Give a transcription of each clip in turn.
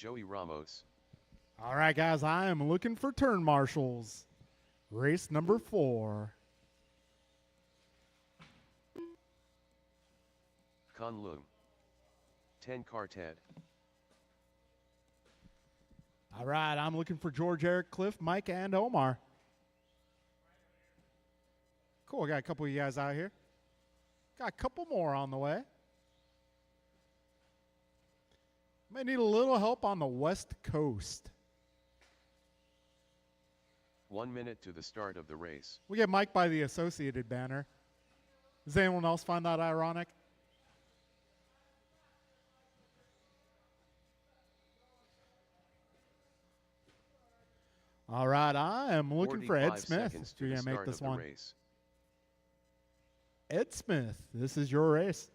Joey Ramos. All right, guys, I am looking for turn marshals. Race number 4. Kunlun. 10 car Ted. All right, I'm looking for George, Eric, Cliff, Mike, and Omar. Cool, I got a couple of you guys out here. Got a couple more on the way. May need a little help on the West Coast. 1 minute to the start of the race. We get Mike by the Associated banner. Does anyone else find that ironic? All right, I am looking for Ed 45 Smith. seconds If to you're the going to make start this of the one. race. Ed Smith, this is your race.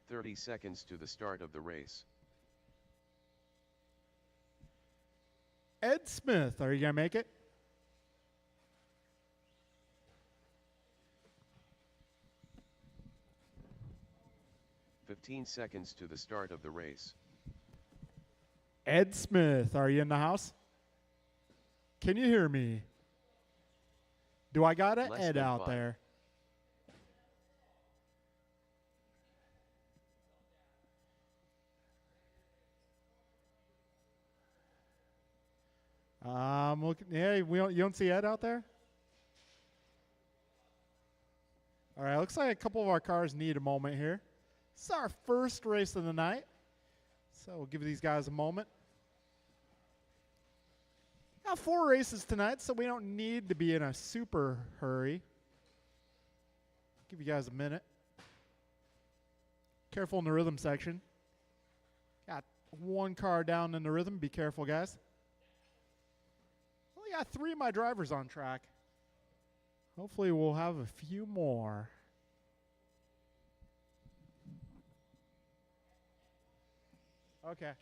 "30 seconds to the start of the race. Ed Smith, are you going to make it? "15 seconds to the start of the race. Ed Smith, are you in the house? Can you hear me? Do I got an Less Ed than out 5. there? I'm looking. Yeah, you don't see Ed out there? All right, looks like a couple of our cars need a moment here. This is our first race of the night, so we'll give these guys a moment. Got 4 races tonight, so we don't need to be in a super hurry. Give you guys a minute. Careful in the rhythm section. Got 1 car down in the rhythm. Be careful, guys. Only got 3 of my drivers on track. Hopefully we'll have a few more. Okay.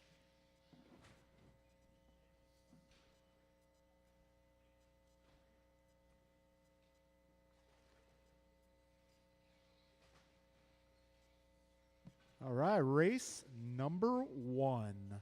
All right, race number 1.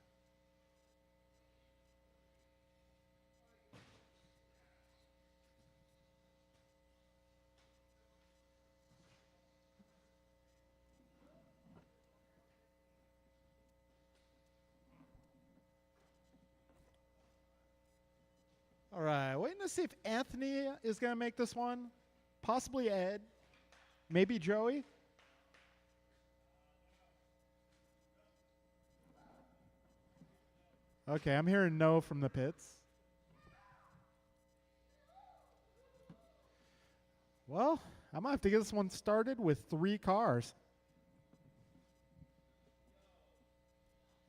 All right, waiting to see if Anthony is going to make this one. Possibly Ed. Maybe Joey. Okay, I'm hearing no from the pits. Well, I might have to get this one started with 3 cars.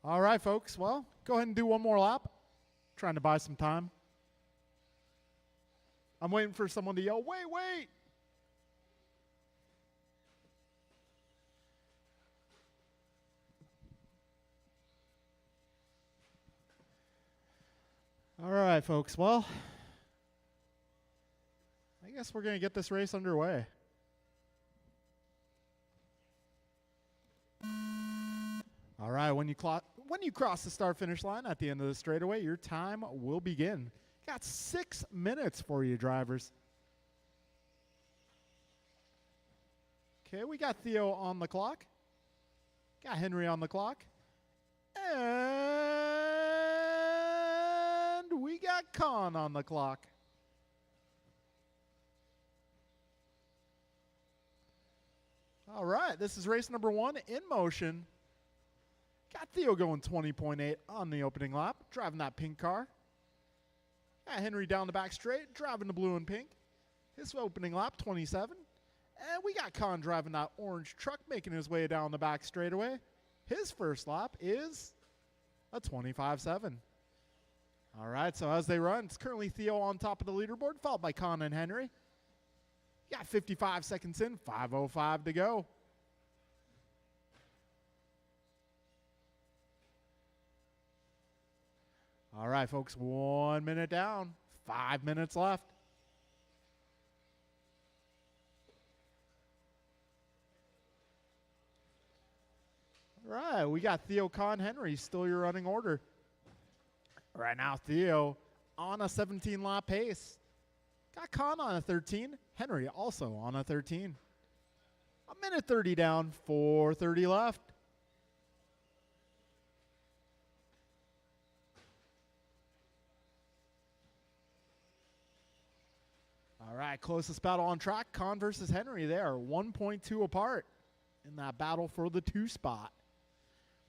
All right, folks. Well, go ahead and do one more lap. Trying to buy some time. I'm waiting for someone to yell, "Wait, wait!" All right, folks. Well, I guess we're going to get this race underway. All right, when you cross the start-finish line at the end of the straightaway, your time will begin. Got 6 minutes for you, drivers. Okay, we got Theo on the clock. Got Henry on the clock. And we got Con on the clock. All right, this is race number 1 in motion. Got Theo going 20.8 on the opening lap, driving that pink car. Got Henry down the back straight, driving the blue and pink. His opening lap, 27. And we got Con driving that orange truck, making his way down the back straightaway. His first lap is a 25.7. All right, so as they run, it's currently Theo on top of the leaderboard, followed by Con and Henry. Got 55 seconds in, 5:05 to go. All right, folks, 1 minute down, 5 minutes left. Right, we got Theo Con Henry, still your running order. Right now, Theo on a 17-lap pace. Got Con on a 13. Henry also on a 13. A minute 30 down, 4:30 left. All right, closest battle on track, Con versus Henry there, 1.2 apart in that battle for the 2 spot.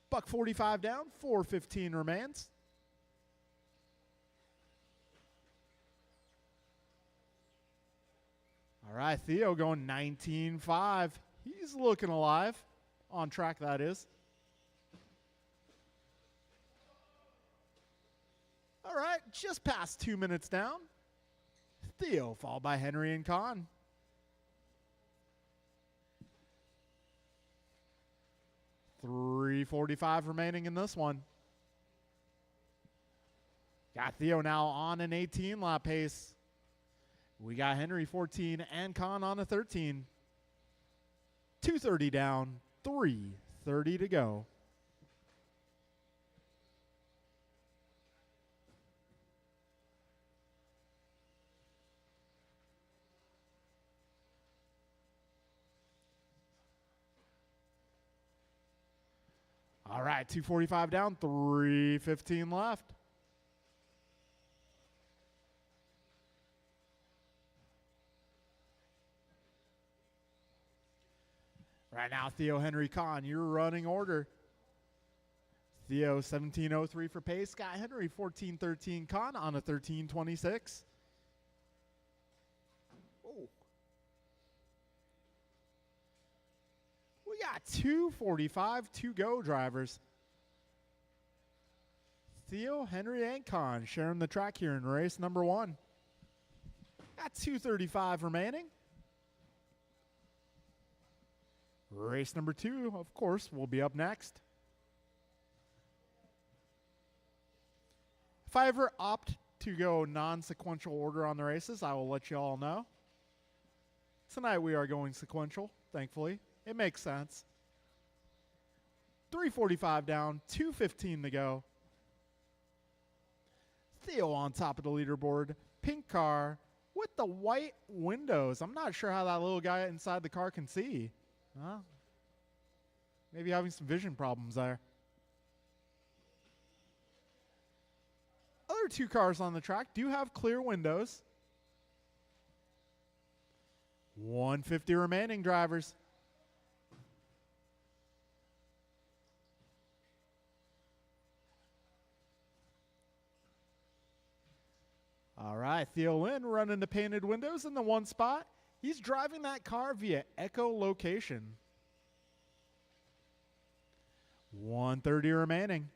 Buck 45 down, 4:15 remains. All right, Theo going 19.5. He's looking alive. On track, that is. All right, just past 2 minutes down. Theo, followed by Henry and Con. $3:45 remaining in this one. Got Theo now on an 18-lap pace. We got Henry 14 and Con on a 13. 2:30 down, 3:30 to go. All right, 2:45 down, 3:15 left. Right now, Theo Henry Con, your running order. Theo 17:03 for pace. Scott Henry 14:13. Con on a 13:26. Oh. We got 2:45 to go, drivers. Theo Henry and Con sharing the track here in race number 1. Got 2:35 remaining. Race number 2, of course, will be up next. If I ever opt to go non-sequential order on the races, I will let you all know. Tonight we are going sequential, thankfully. It makes sense. 3:45 down, 2:15 to go. Theo on top of the leaderboard. Pink car with the white windows. I'm not sure how that little guy inside the car can see. Huh? Maybe having some vision problems there. Other 2 cars on the track do have clear windows. 150 remaining, drivers. All right, Theo Lynn running the painted windows in the 1 spot. He's driving that car via echolocation. 130 remaining.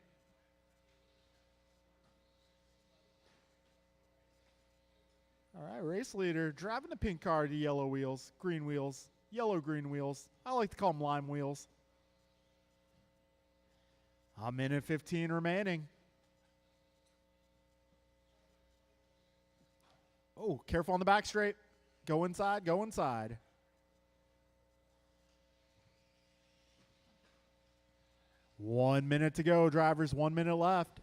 All right, race leader driving the pink car to yellow wheels, green wheels, yellow-green wheels. I like to call them lime wheels. A minute 15 remaining. Oh, careful on the back straight. Go inside, go inside. One minute to go, drivers. 1 minute left.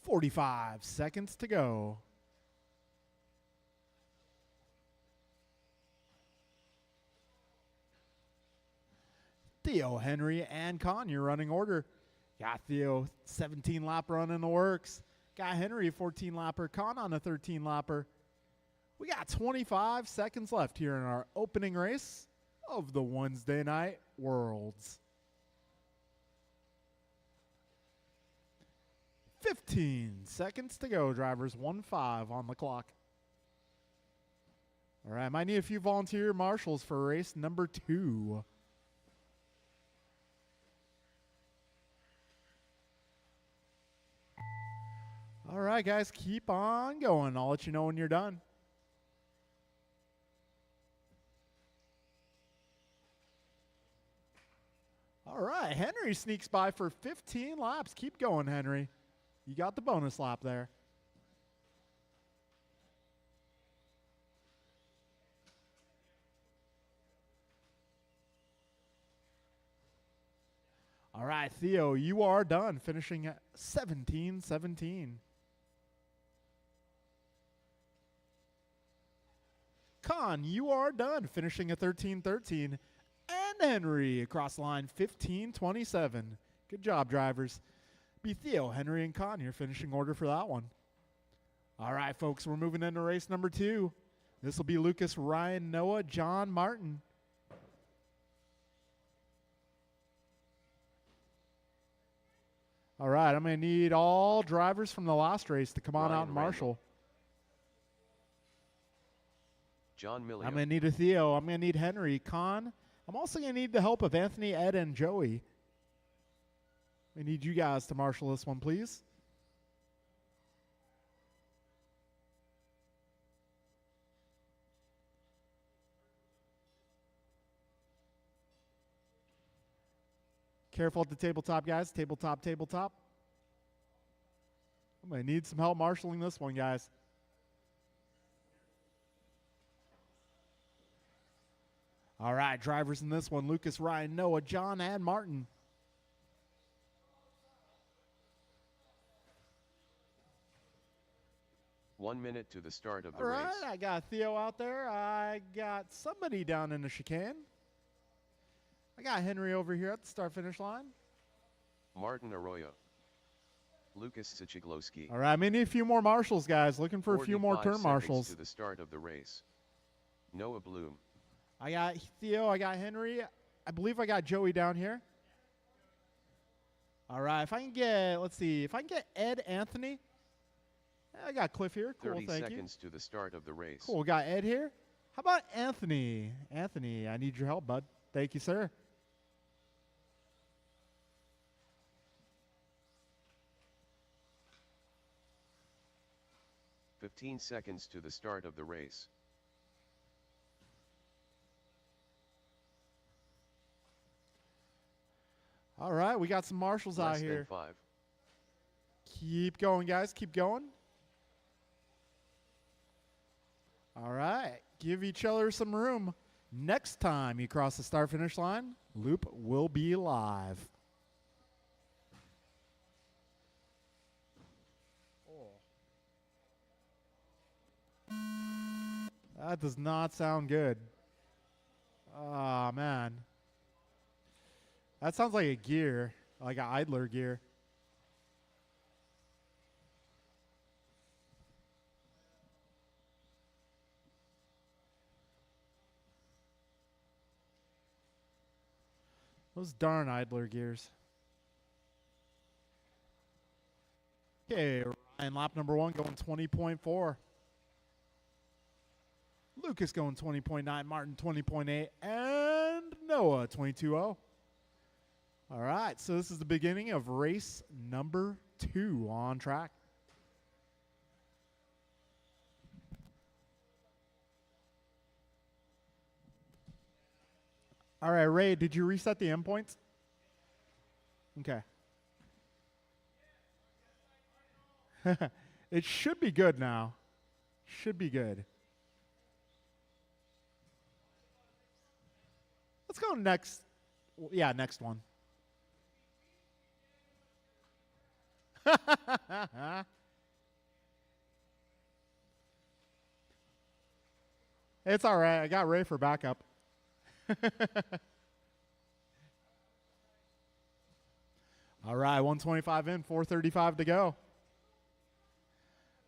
$45 seconds to go. Theo Henry and Con, your running order. Got Theo 17-lap run in the works. Got Henry 14-lapper. Con on a 13-lapper. We got 25 seconds left here in our opening race of the Wednesday Night Worlds. 15 seconds to go, drivers. 1-5 on the clock. All right, might need a few volunteer marshals for race number 2. All right, guys, keep on going. I'll let you know when you're done. All right, Henry sneaks by for 15 laps. Keep going, Henry. You got the bonus lap there. All right, Theo, you are done, finishing at 17-17. Con, you are done, finishing at 13-13. And Henry across the line, 15-27. Good job, drivers. Be Theo, Henry, and Con, your finishing order for that one. All right, folks, we're moving into race number 2. This will be Lucas, Ryan, Noah, John, Martin. All right, I'm going to need all drivers from the last race to come on Ryan out and marshal. John Millian. I'm going to need a Theo. I'm going to need Henry, Con. I'm also going to need the help of Anthony, Ed, and Joey. We need you guys to marshal this one, please. Careful at the tabletop, guys. Tabletop, tabletop. I'm going to need some help marshaling this one, guys. All right, drivers in this one, Lucas, Ryan, Noah, John, and Martin. One minute to the start of the All right, race. I got Theo out there. I got somebody down in the chicane. I got Henry over here at the start-finish line. Martin Arroyo. Lucas Sichiglowski. All right, I'm going to need a few more marshals, guys. Looking for a few more 45 turn seconds marshals. to the start of the race. Noah Bloom. I got Theo. I got Henry. I believe I got Joey down here. All right, if I can get, let's see, if I can get Ed Anthony. I got Cliff here. Cool, 30 thank you. seconds to the start of the race. Cool, got Ed here. How about Anthony? Anthony, I need your help, bud. Thank you, sir. "15 seconds to the start of the race. All right, we got some marshals out Less than here. 5. Keep going, guys. Keep going. All right. Give each other some room. Next time you cross the start-finish line, loop will be live. That does not sound good. Oh, man. That sounds like a gear, like an idler gear. Those darn idler gears. Okay, Ryan, lap number 1 going 20.4. Lucas going 20.9, Martin 20.8, and Noah 22.0. All right, so this is the beginning of race number 2 on track. All right, Ray, did you reset the endpoints? Okay. It should be good now. Should be good. Let's go next. Yeah, next one. It's all right. I got Ray for backup. All right, 125 in, 435 to go.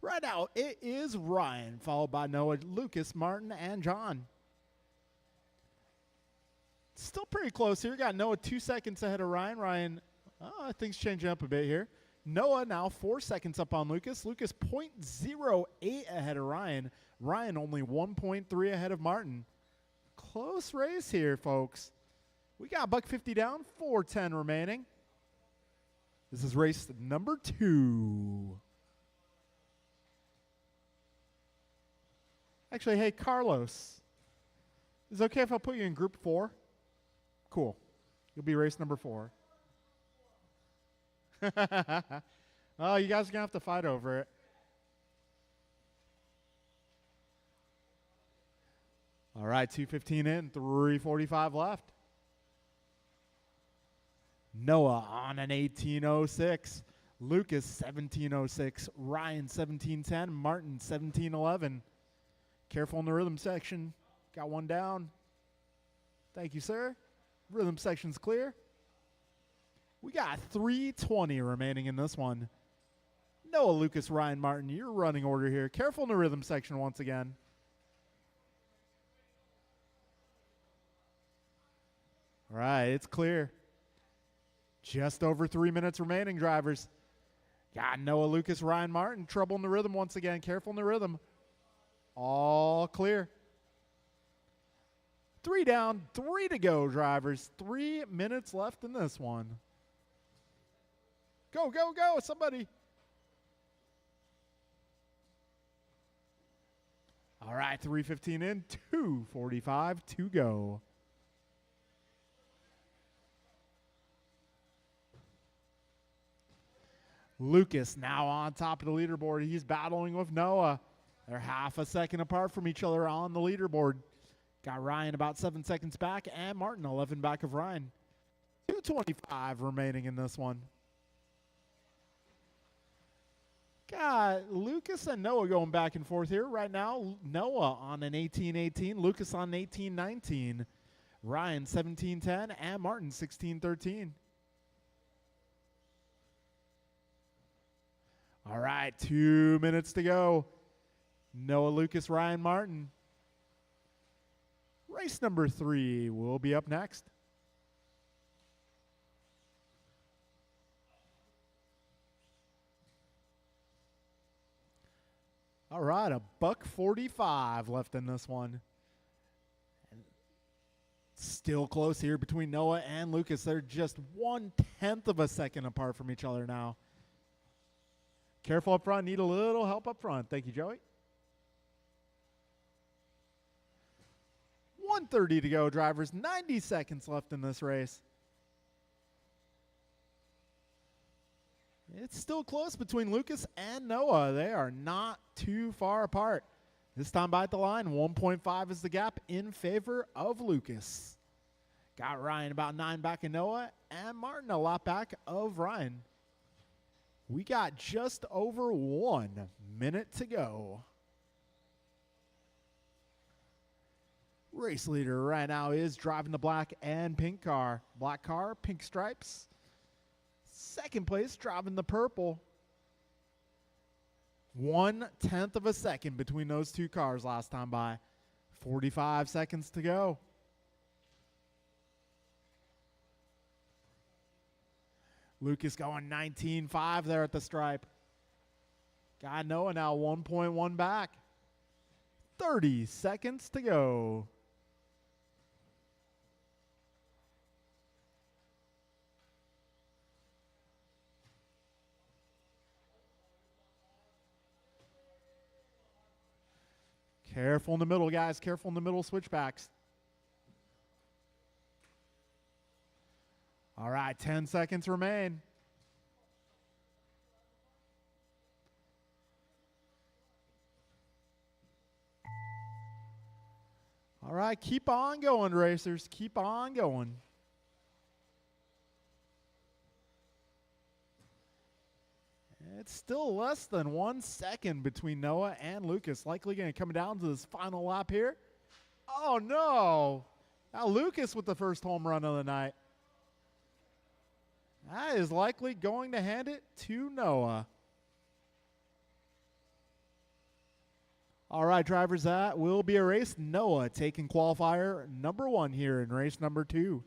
Right now, it is Ryan, followed by Noah, Lucas, Martin, and John. Still pretty close here. Got Noah 2 seconds ahead of Ryan. Ryan, things changing up a bit here. Noah now 4 seconds up on Lucas. Lucas 0.08 ahead of Ryan. Ryan only 1.3 ahead of Martin. Close race here, folks. We got $150 down, 410 remaining. This is race number 2. Actually, hey, Carlos. Is it okay if I put you in group 4? Cool. You'll be race number 4. Oh, you guys are going to have to fight over it. All right, 2:15 in, 3:45 left. Noah on an 18:06. Lucas 17:06. Ryan 17:10. Martin 17:11. Careful in the rhythm section. Got one down. Thank you, sir. Rhythm section's clear. We got 3:20 remaining in this one. Noah, Lucas, Ryan, Martin, your running order here. Careful in the rhythm section once again. All right, it's clear. Just over 3 minutes remaining, drivers. Got Noah, Lucas, Ryan, Martin. Trouble in the rhythm once again. Careful in the rhythm. All clear. 3 down, 3 to go, drivers. 3 minutes left in this one. Go, go, go, somebody. All right, 3:15 in, 2:45 to go. Lucas now on top of the leaderboard. He's battling with Noah. They're half a second apart from each other on the leaderboard. Got Ryan about 7 seconds back and Martin 11 back of Ryan. 2:25 remaining in this one. Got Lucas and Noah going back and forth here. Right now, Noah on an 18:18, Lucas on an 18:19, Ryan 17:10, and Martin 16:13. All right, 2 minutes to go. Noah, Lucas, Ryan, Martin. Race number 3 will be up next. All right, a $1:45 left in this one. Still close here between Noah and Lucas. They're just 1/10 of a second apart from each other now. Careful up front. Need a little help up front. Thank you, Joey. 1:30 to go, drivers. 90 seconds left in this race. It's still close between Lucas and Noah. They are not too far apart. This time by the line, 1.5 is the gap in favor of Lucas. Got Ryan about 9 back of Noah, and Martin a lot back of Ryan. We got just over 1 minute to go. Race leader right now is driving the black and pink car. Black car, pink stripes. Second place, driving the purple. 1/10 of a second between those two cars last time by. 45 seconds to go. Lucas going 19.5 there at the stripe. Got Noah now 1.1 back. 30 seconds to go. Careful in the middle, guys. Careful in the middle switchbacks. All right, 10 seconds remain. All right, keep on going, racers. Keep on going. It's still less than 1 second between Noah and Lucas. Likely going to come down to this final lap here. Oh, no. Now Lucas with the first home run of the night. That is likely going to hand it to Noah. All right, drivers, that will be a race. Noah taking qualifier number 1 here in race number 2.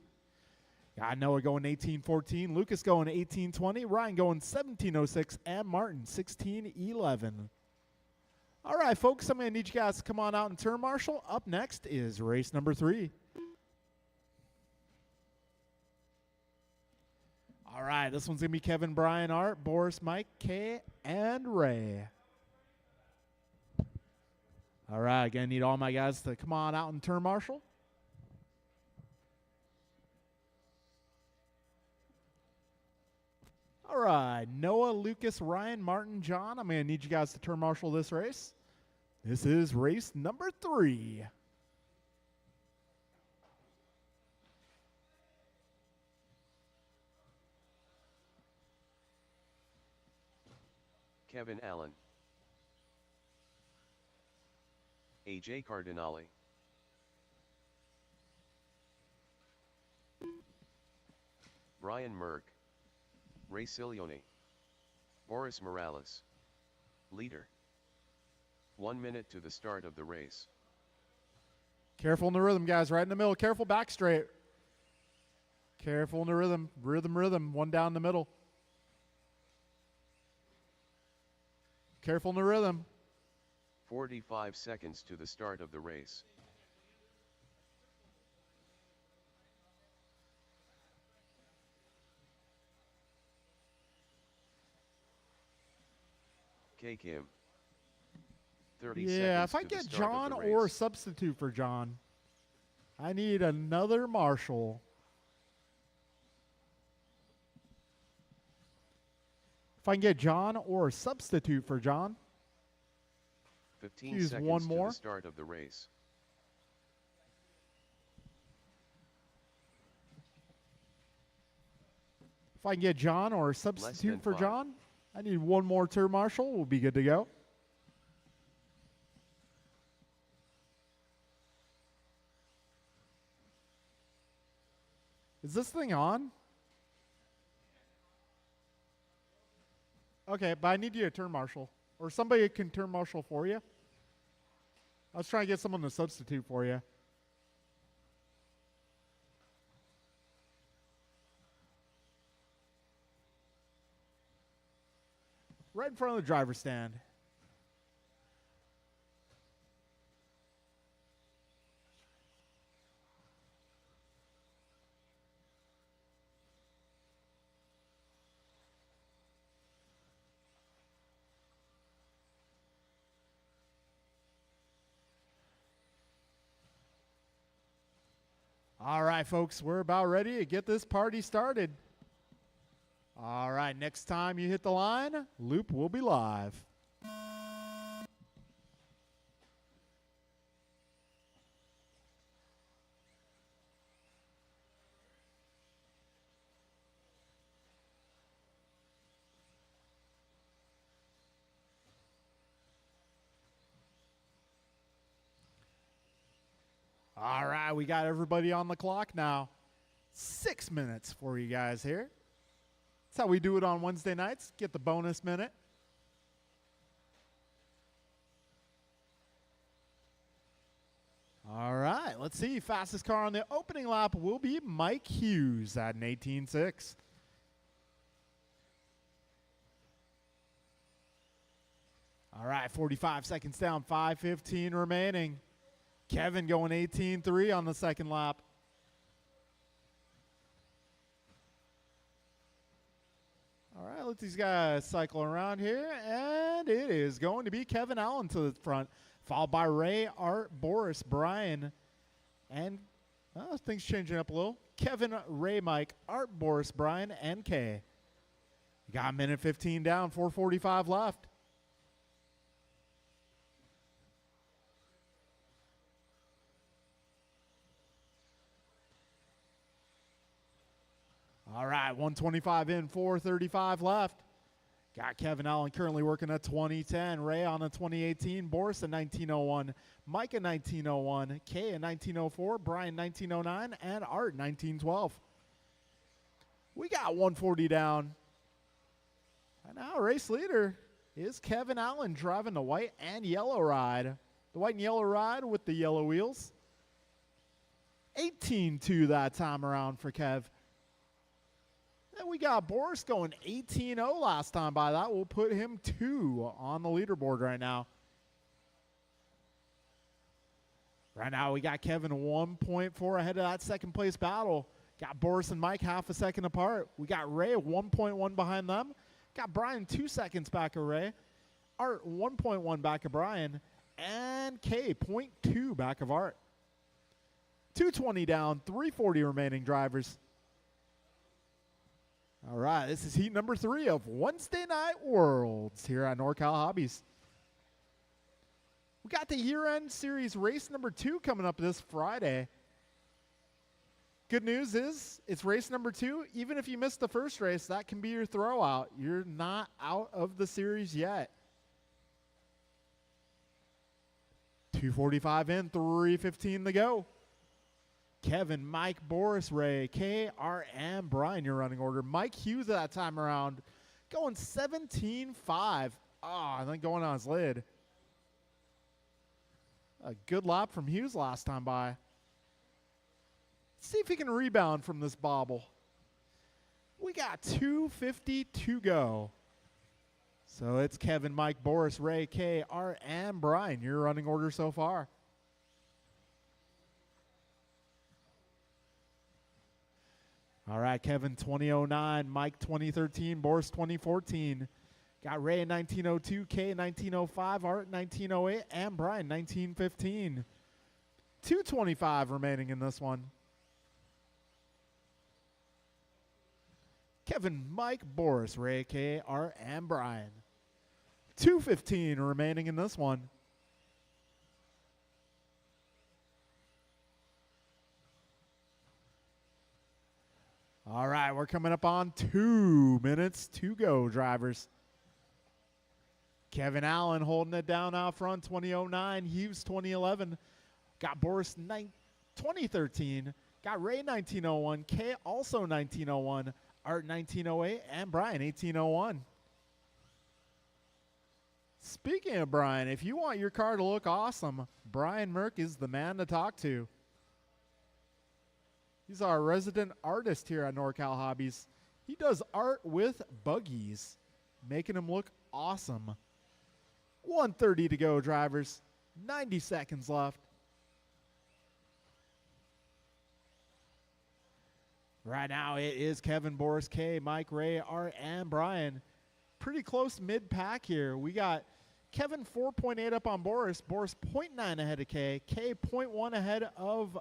Got Noah going 18:14, Lucas going 18:20, Ryan going 17:06, and Martin 16:11. All right, folks, I'm going to need you guys to come on out and turn marshal. Up next is race number 3. All right, this one's going to be Kevin, Brian, Art, Boris, Mike, Kay, and Ray. All right, going to need all my guys to come on out and turn marshal. All right, Noah, Lucas, Ryan, Martin, John. I'm going to need you guys to turn marshal this race. This is race number 3. Kevin Allen, AJ Cardinale, Brian Merck, Ray Cilione, Boris Morales. Leader. 1 minute to the start of the race. Careful in the rhythm, guys. Right in the middle. Careful back straight. Careful in the rhythm. Rhythm. One down the middle. Careful in the rhythm. 45 seconds to the start of the race. K. Kim. 30 Yeah, seconds if I to the get start of John the or a race. substitute for John, I need another marshal. If I can get John or a substitute for John, 15 use seconds one to more. the start of the race. if I can get John or a than substitute for 5. John, I need one more turn marshal. We'll be good to go. Is this thing on? Okay, but I need you to turn marshal. Or somebody can turn marshal for you. I was trying to get someone to substitute for you. Right in front of the driver's stand. All right, folks, we're about ready to get this party started. All right, next time you hit the line, Loop will be live. All right, we got everybody on the clock now. 6 minutes for you guys here. That's how we do it on Wednesday nights. Get the bonus minute. All right, let's see. Fastest car on the opening lap will be Mike Hughes at an 18.6. All right, 45 seconds down, 5:15 remaining. Kevin going 18.3 on the second lap. All right, let these guys cycle around here, and it is going to be Kevin Allen to the front, followed by Ray, Art, Boris, Brian, and things changing up a little. Kevin, Ray, Mike, Art, Boris, Brian, and Kay. You got a minute 15 down, 4:45 left. All right, 125 in, 4:35 left. Got Kevin Allen currently working at 2010. Ray on a 2018. Boris a 1901. Mike a 1901. Kay a 1904. Brian 1909. And Art 1912. We got 140 down. And now race leader is Kevin Allen driving the white and yellow ride. The white and yellow ride with the yellow wheels. 18-2 that time around for Kev. And we got Boris going 18-0 last time by that. We'll put him 2 on the leaderboard right now. Right now we got Kevin 1.4 ahead of that second place battle. Got Boris and Mike half a second apart. We got Ray 1.1 behind them. Got Brian 2 seconds back of Ray. Art 1.1 back of Brian. And Kay 0.2 back of Art. 220 down, 340 remaining drivers. All right, this is heat number 3 of Wednesday Night Worlds here at NorCal Hobbies. We got the year-end series race number 2 coming up this Friday. Good news is it's race number 2. Even if you missed the first race, that can be your throwout. You're not out of the series yet. 2:45 in, 3:15 to go. Kevin, Mike, Boris, Ray, KR, and Brian, your running order. Mike Hughes at that time around going 17.5. And then going on his lid. A good lap from Hughes last time by. Let's see if he can rebound from this bobble. We got 2:50 to go. So it's Kevin, Mike, Boris, Ray, KR, and Brian, your running order so far. All right, Kevin 2009, Mike 2013, Boris 2014. Got Ray in 1902, K in 1905, Art 1908, and Brian 1915. 2:25 remaining in this one. Kevin, Mike, Boris, Ray, K, Art, and Brian. 2:15 remaining in this one. All right, we're coming up on 2 minutes to go, drivers. Kevin Allen holding it down out front, 2009. Hughes, 2011. Got Boris 2013. Got Ray, 1901. K, also 1901. Art, 1908. And Brian, 1801. Speaking of Brian, if you want your car to look awesome, Brian Merck is the man to talk to. He's our resident artist here at NorCal Hobbies. He does art with buggies, making them look awesome. 1:30 to go, drivers. 90 seconds left. Right now, it is Kevin, Boris, K, Mike, Ray, Art, and Brian. Pretty close mid-pack here. We got Kevin 4.8 up on Boris. Boris 0.9 ahead of K. K 0.1 ahead of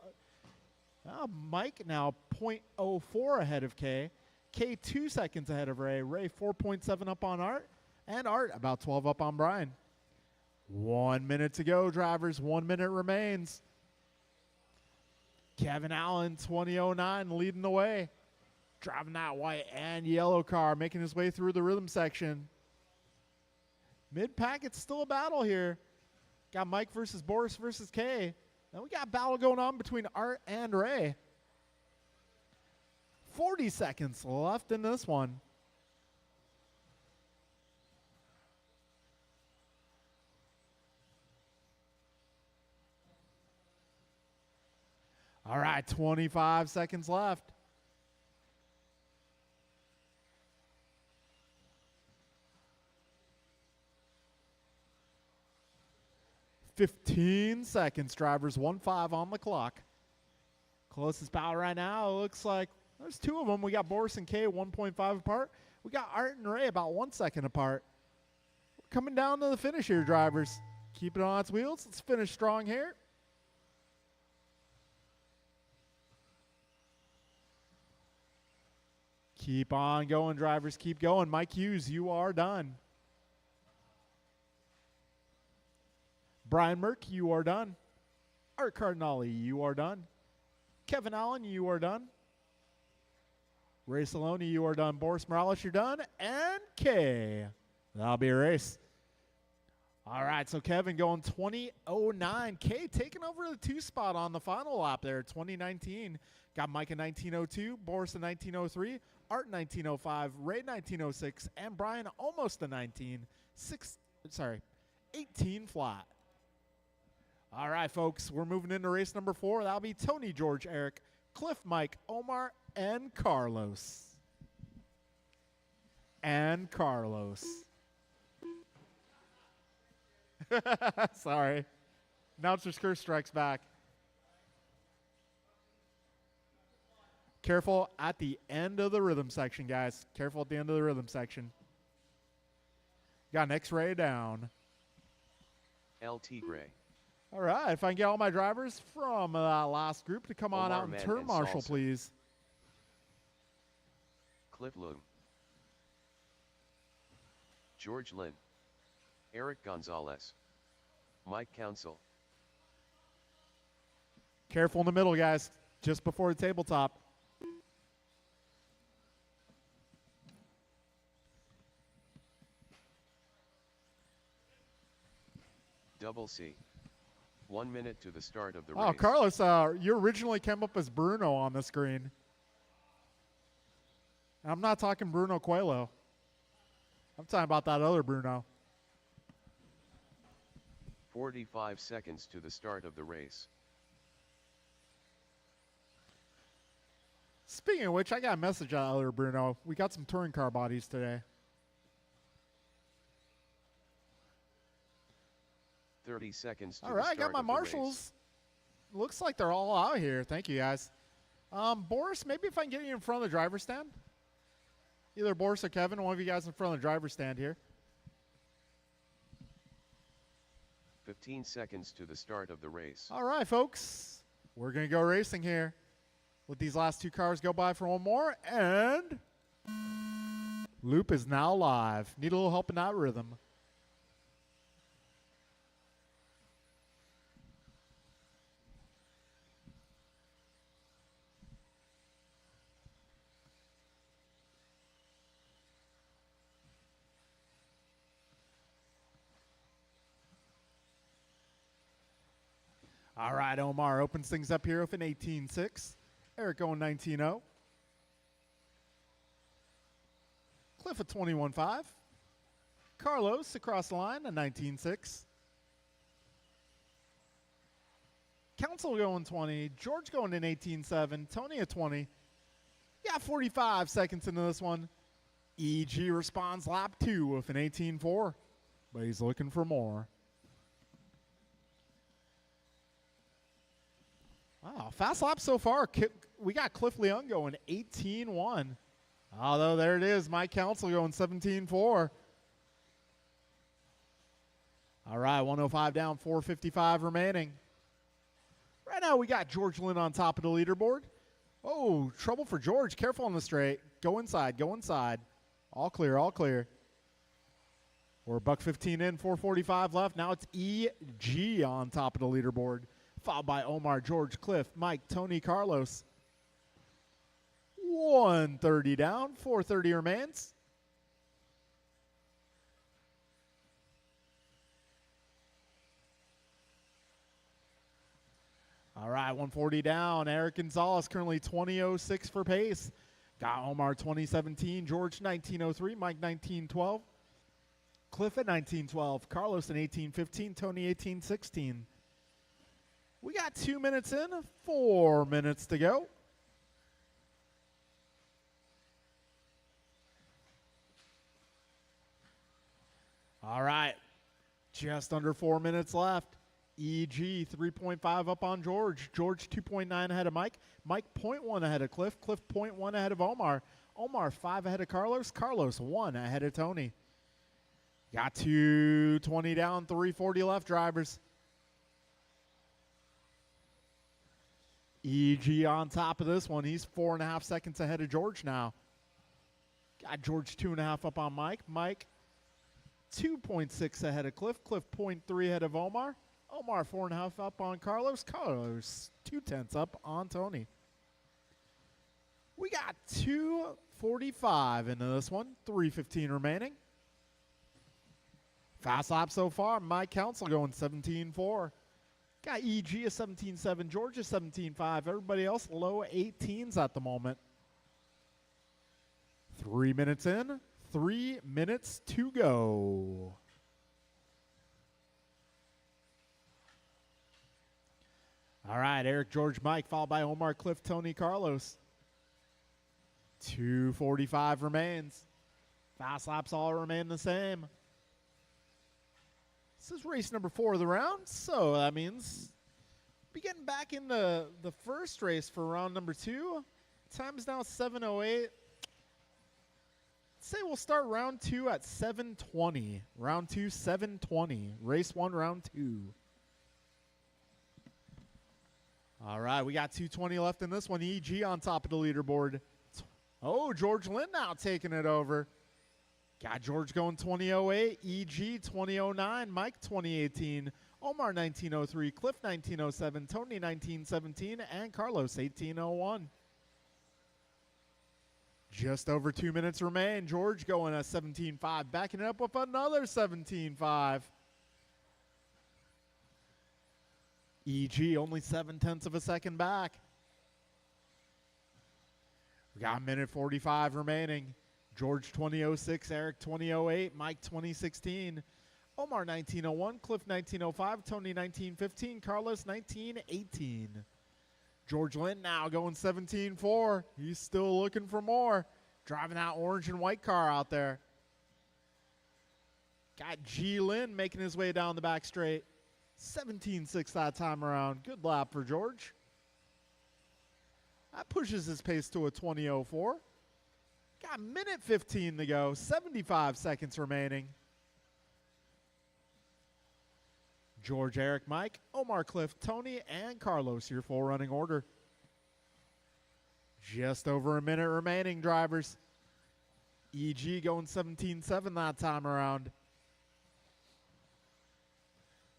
Mike, now 0.04 ahead of K. K 2 seconds ahead of Ray. Ray 4.7 up on Art. And Art about 12 up on Brian. 1 minute to go, drivers. 1 minute remains. Kevin Allen, 2009, leading the way. Driving that white and yellow car, making his way through the rhythm section. Mid-pack, it's still a battle here. Got Mike versus Boris versus K. Then we got a battle going on between Art and Ray. 40 seconds left in this one. All right, 25 seconds left. $15 seconds, drivers. 1:05 on the clock. Closest battle right now, it looks like there's 2 of them. We got Boris and K 1.5 apart. We got Art and Ray about 1 second apart. We're coming down to the finish here, drivers. Keep it on its wheels. Let's finish strong here. Keep on going, drivers. Keep going. Mike Hughes, you are done. Brian Merck, you are done. Art Cardinale, you are done. Kevin Allen, you are done. Ray Saloni, you are done. Boris Morales, you're done. And K, that'll be a race. All right, so Kevin going 2009. K taking over the 2 spot on the final lap there, 2019. Got Mike in 1902, Boris in 1903, Art in 1905, Ray 1906, and Brian almost a 18 flat. All right, folks, we're moving into race number 4. That'll be Tony, George, Eric, Cliff, Mike, Omar, and Carlos. Sorry. Announcer's curse strikes back. Careful at the end of the rhythm section, guys. Careful at the end of the rhythm section. Got an X-ray down. LT Gray. All right, if I can get all my drivers from that last group to come on Omar out and Men turn and marshal, Salsa. please. Cliff Loom. George Lynn, Eric Gonzalez, Mike Council. Careful in the middle, guys. Just before the tabletop. Double C. 1 minute to the start of the Oh, race. Carlos, you originally came up as Bruno on the screen. I'm not talking Bruno Coelho. I'm talking about that other Bruno. 45 seconds to the start of the race. Speaking of which, I got a message out of other Bruno. We got some touring car bodies today. 30 seconds to All the right, I start got my of the race. marshals. Looks like they're all out here. Thank you, guys. Boris, maybe if I can get you in front of the driver's stand. Either Boris or Kevin, one of you guys in front of the driver's stand here. 15 seconds to the start of the race. All right, folks. We're going to go racing here. Let these last two cars go by for one more. And loop is now live. Need a little help in that rhythm. All right, Omar opens things up here with an 18.6. Eric going 19.0. Cliff at 21.5. Carlos across the line, a 19.6. Council going 20. George going in 18.7. Tony at 20. Got 45 seconds into this one. EG responds lap 2 with an 18.4. But he's looking for more. Wow, fast lap so far. We got Cliff Leung going 18.1. Although there it is, Mike Council going 17.4. All right, 105 down, 455 remaining. Right now we got George Lynn on top of the leaderboard. Oh, trouble for George. Careful on the straight. Go inside, go inside. All clear, all clear. We're $1.15 in, 445 left. Now it's EG on top of the leaderboard. Followed by Omar, George, Cliff, Mike, Tony, Carlos. 130 down, 430 remains. All right, 140 down. Eric Gonzalez currently 20.06 for pace. Got Omar 2017, George 19.03, Mike 19.12, Cliff at 19.12, Carlos at 18.15, Tony 18.16. We got 2 minutes in, 4 minutes to go. All right, just under 4 minutes left. EG 3.5 up on George. George 2.9 ahead of Mike. Mike 0.1 ahead of Cliff. Cliff 0.1 ahead of Omar. Omar 5 ahead of Carlos. Carlos 1 ahead of Tony. Got 220 down, 340 left, drivers. EG on top of this one. He's 4.5 seconds ahead of George now. Got George 2.5 up on Mike. Mike 2.6 ahead of Cliff. Cliff 0.3 ahead of Omar. Omar 4.5 up on Carlos. Carlos 0.2 up on Tony. We got 2:45 into this one. 3:15 remaining. Fast lap so far. Mike Council going 17.4. Got EG at 17.7. George at 17.5. Everybody else low 18s at the moment. 3 minutes in. 3 minutes to go. All right, Eric, George, Mike, followed by Omar, Cliff, Tony, Carlos. 2:45 remains. Fast laps all remain the same. This is race number 4 of the round, so that means be getting back in the first race for round number 2. Time is now 7:08. Say we'll start round 2 at 7:20. Round 2, 7:20. Race 1, round 2. All right, we got 2:20 left in this one. EG on top of the leaderboard. Oh, George Lynn now taking it over. Got George going 2008, EG 2009, Mike 2018, Omar 1903, Cliff 1907, Tony 1917, and Carlos 1801. Just over 2 minutes remain. George going a 17.5, backing it up with another 17.5. EG only 0.7 of a second back. We got a minute 45 remaining. George 2006, Eric 2008, Mike 2016, Omar 1901, Cliff 1905, Tony 1915, Carlos 1918. George Lynn now going 17.4. He's still looking for more. Driving that orange and white car out there. Got G. Lynn making his way down the back straight. 17.6 that time around. Good lap for George. That pushes his pace to a 20.04. Got a minute 15 to go. 75 seconds remaining. George, Eric, Mike, Omar, Cliff, Tony, and Carlos, your full running order. Just over a minute remaining, drivers. EG going 17.7 that time around.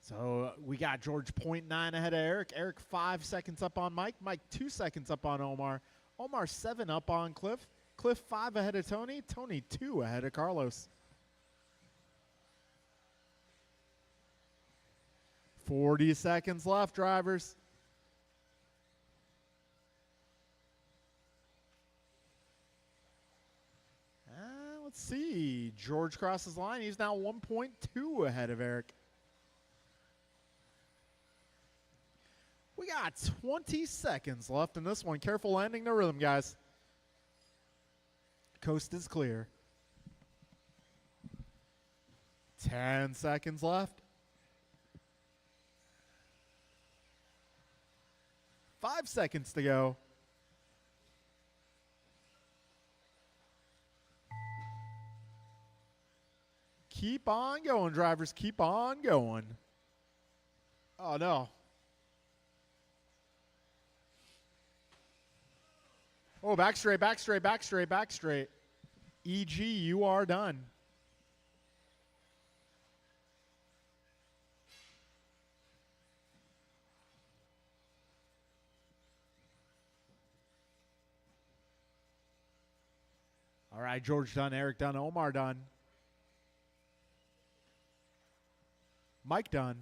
So we got George 0.9 ahead of Eric. Eric 5 seconds up on Mike. Mike 2 seconds up on Omar. Omar 7 up on Cliff. Cliff 5 ahead of Tony. Tony 2 ahead of Carlos. 40 seconds left, drivers. Let's see. George crosses the line. He's now 1.2 ahead of Eric. We got 20 seconds left in this one. Careful landing the rhythm, guys. Coast is clear. 10 seconds left. 5 seconds to go. Keep on going, drivers. Keep on going. Oh, no. Oh, back straight, back straight, back straight, back straight. EG, you are done. All right, George done, Eric done, Omar done. Mike done.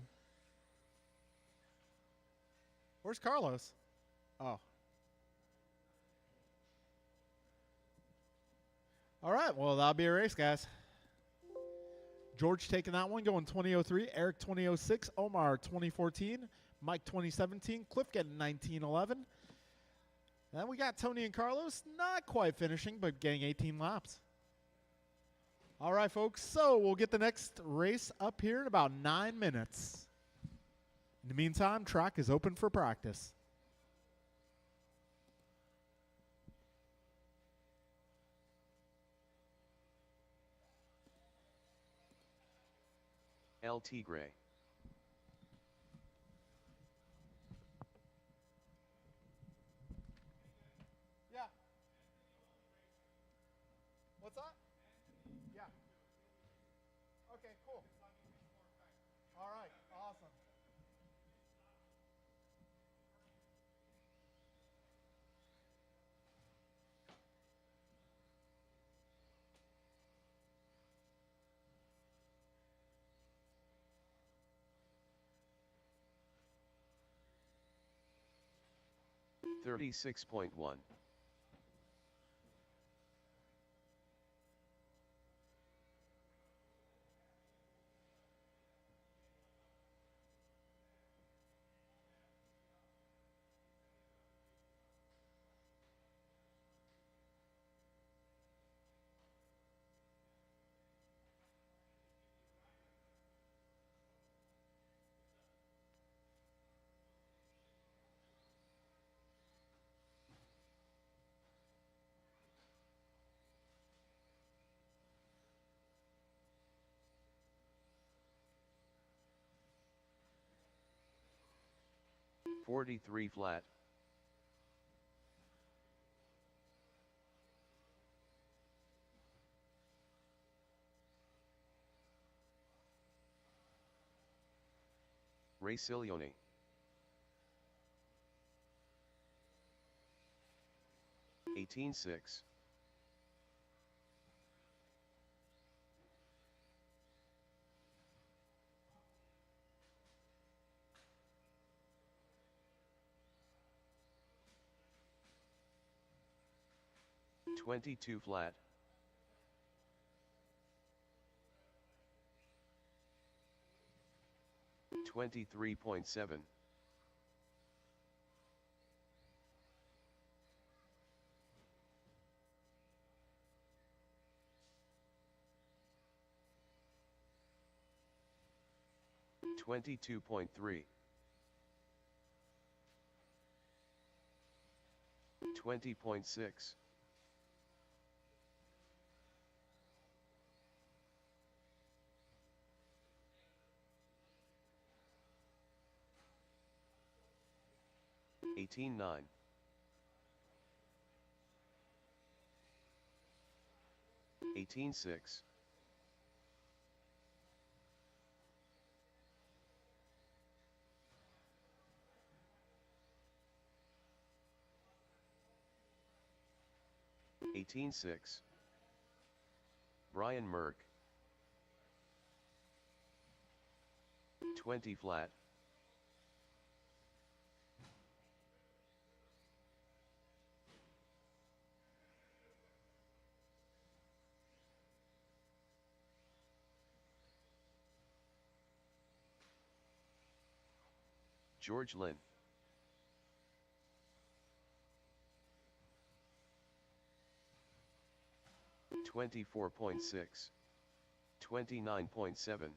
Where's Carlos? Oh. All right, well, that'll be a race, guys. George taking that one, going 2003, Eric 2006, Omar 2014, Mike 2017, Cliff getting 1911. Then we got Tony and Carlos, not quite finishing, but getting 18 laps. All right, folks, so we'll get the next race up here in about 9 minutes. In the meantime, track is open for practice. El Tigre. Yeah. What's that? Yeah. Okay, cool. All right, awesome. $36.1. $43 flat. Racilioni. 18-6. 22 flat. 23.7. 22.3. 20.6. 18-9. 18-6. 18-6. Brian Merck. 20 flat. 'George Lynn. 24.6. 29.7.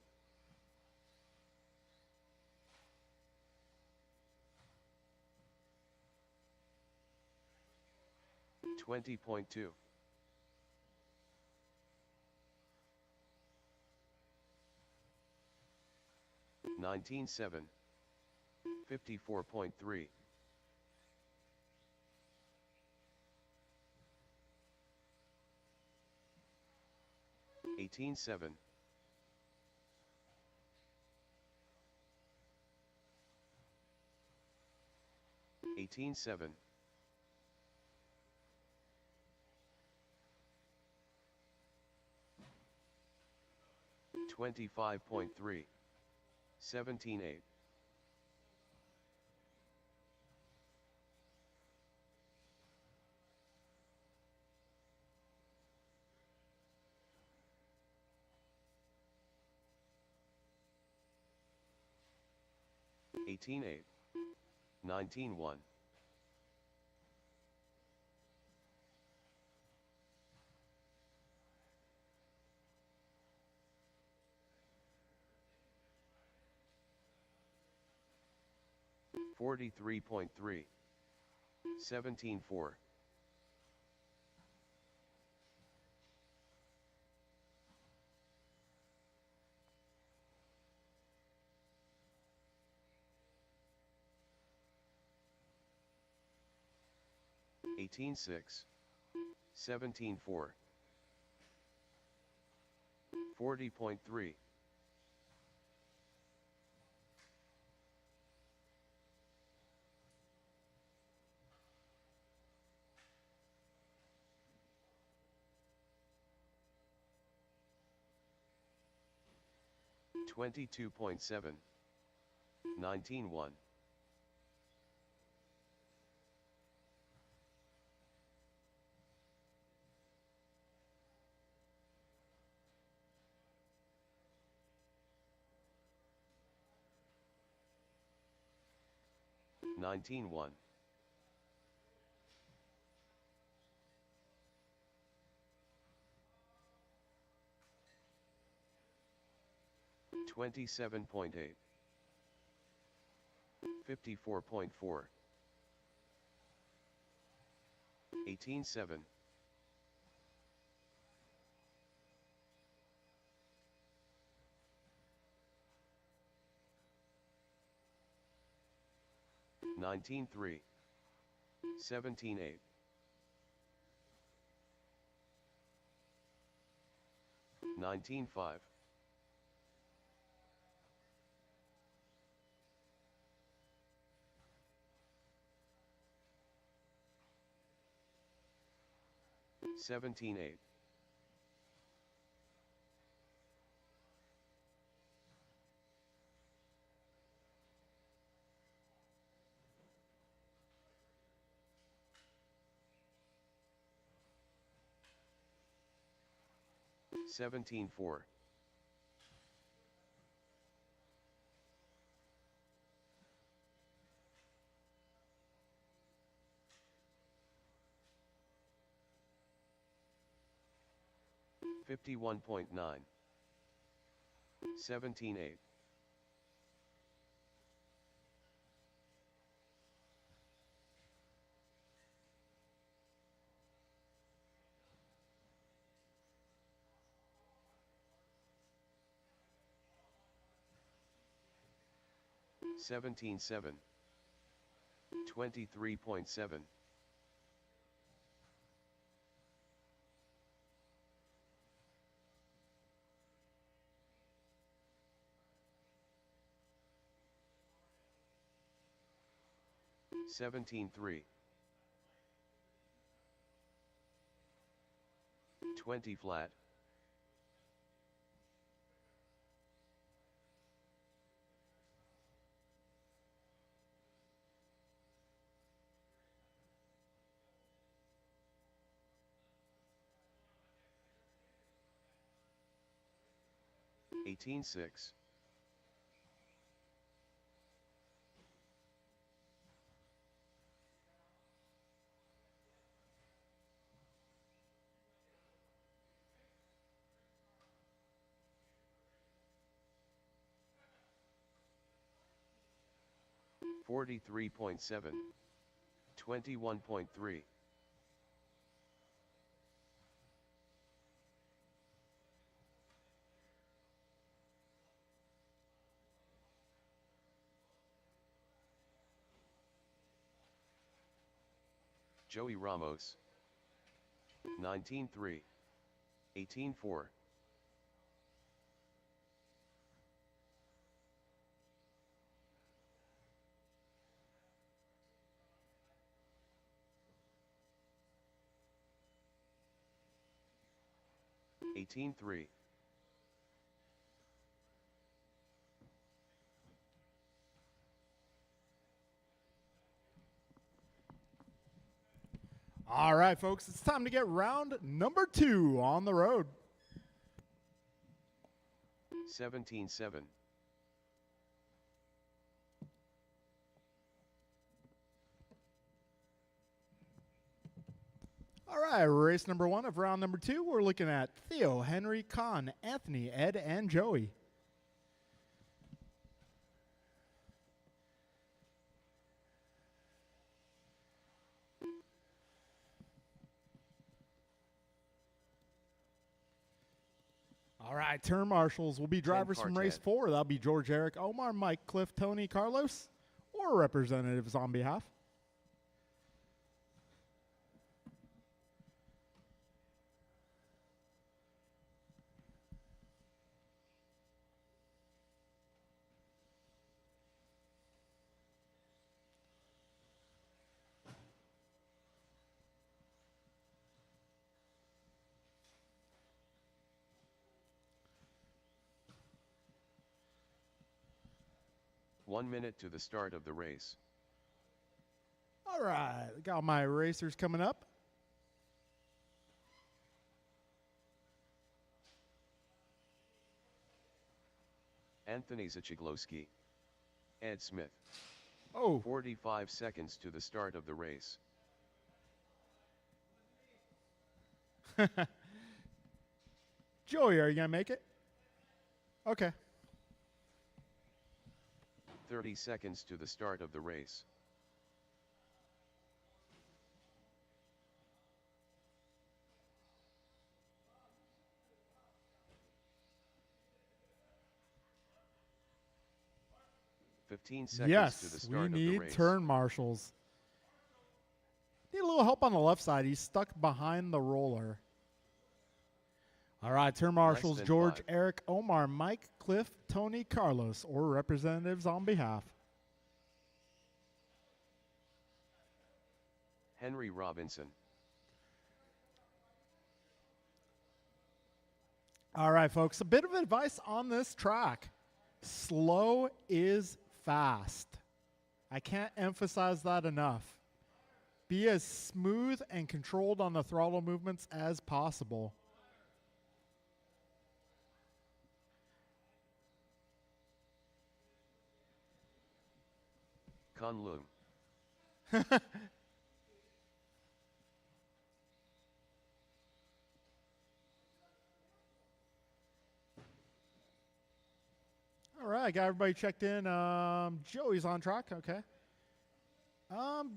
20.2. 19-7. 54.3. 18-7. 18-7. 25.3. 17-8. 18-8. 19-1. 43.3. 17-4. 18-6. 17-4. 40.3. 22.7. 19-1. 19-1. 27.8. 54.4. 18-7. 19-3. 17-8. 19-5. 17-8. Seventeen four. 51.9. 17-8. Seventeen seven. 23.7. 17-3. 20 flat. 18-6. 43.7. 21.3. 'Joey Ramos. 19-3. 18-4. 18-3. 'All right, folks, it's time to get round number 2 on the road. 17-7. 'All right, race number 1 of round number 2. We're looking at Theo, Henry, Con, Anthony, Ed, and Joey. All right, turn marshals will be drivers from race 4. That'll be George, Eric, Omar, Mike, Cliff, Tony, Carlos, or representatives on behalf. One minute to the start of the race. All right, got my racers coming up. Anthony Zachiglowski. Ed Smith. Oh. 45 seconds to the start of the race. Joey, are you going to make it? Okay. 30 seconds to the start of the race. Fifteen seconds to the start of the race. Yes, we need turn marshals. Need a little help on the left side. He's stuck behind the roller. All right, turn marshals, George, 5. Eric, Omar, Mike, Cliff, Tony, Carlos, or representatives on behalf. Henry Robinson. All right, folks, a bit of advice on this track. Slow is fast. I can't emphasize that enough. Be as smooth and controlled on the throttle movements as possible. Kunlun. All right, got everybody checked in. Joey's on track. Okay.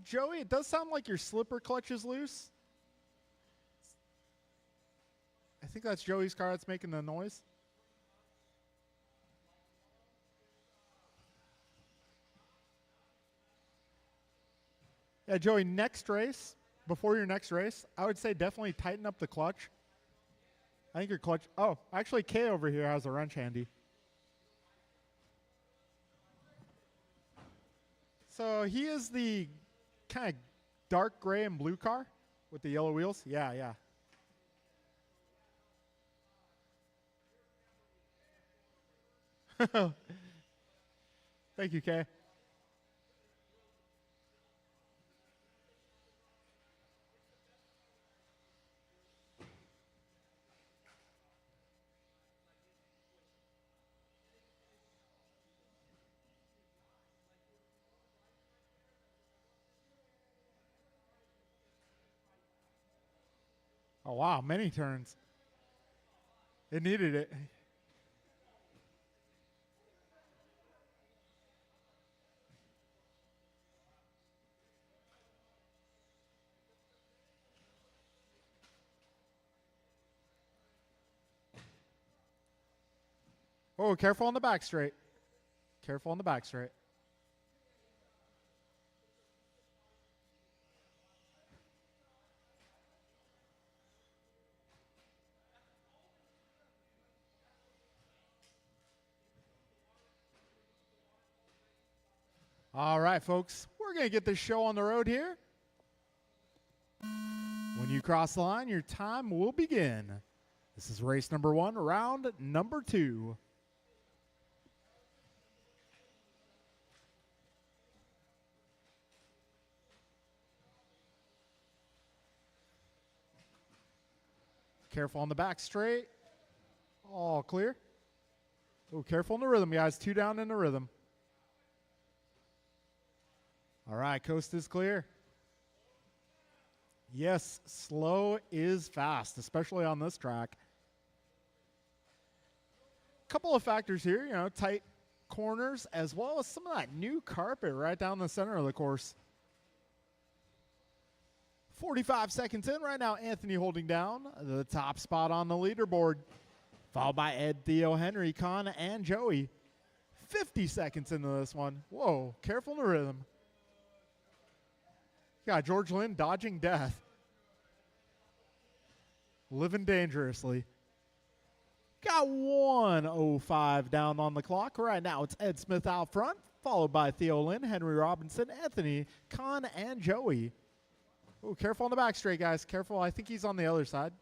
Joey, it does sound like your slipper clutch is loose. I think that's Joey's car that's making the noise. Yeah, Joey, next race, before your next race, I would say definitely tighten up the clutch. I think your clutch, oh, actually Kay over here has a wrench handy. So he is the kind of dark gray and blue car with the yellow wheels. Yeah, yeah. Thank you, Kay. Oh, wow, many turns. It needed it. Oh, careful on the back straight. Careful on the back straight. All right, folks, we're going to get this show on the road here. When you cross the line, your time will begin. This is race number 1, round number 2. Careful on the back straight. All clear. Oh, careful in the rhythm, guys. 2 down in the rhythm. All right, coast is clear. Yes, slow is fast, especially on this track. Couple of factors here, tight corners as well as some of that new carpet right down the center of the course. 45 seconds in right now, Anthony holding down the top spot on the leaderboard, followed by Ed, Theo, Henry, Con, and Joey. 50 seconds into this one. Whoa, careful in the rhythm. Yeah, George Lynn dodging death. Living dangerously. Got 1:05 down on the clock. Right now it's Ed Smith out front, followed by Theo Lynn, Henry Robinson, Anthony, Con, and Joey. Oh, careful on the back straight, guys. Careful. I think he's on the other side.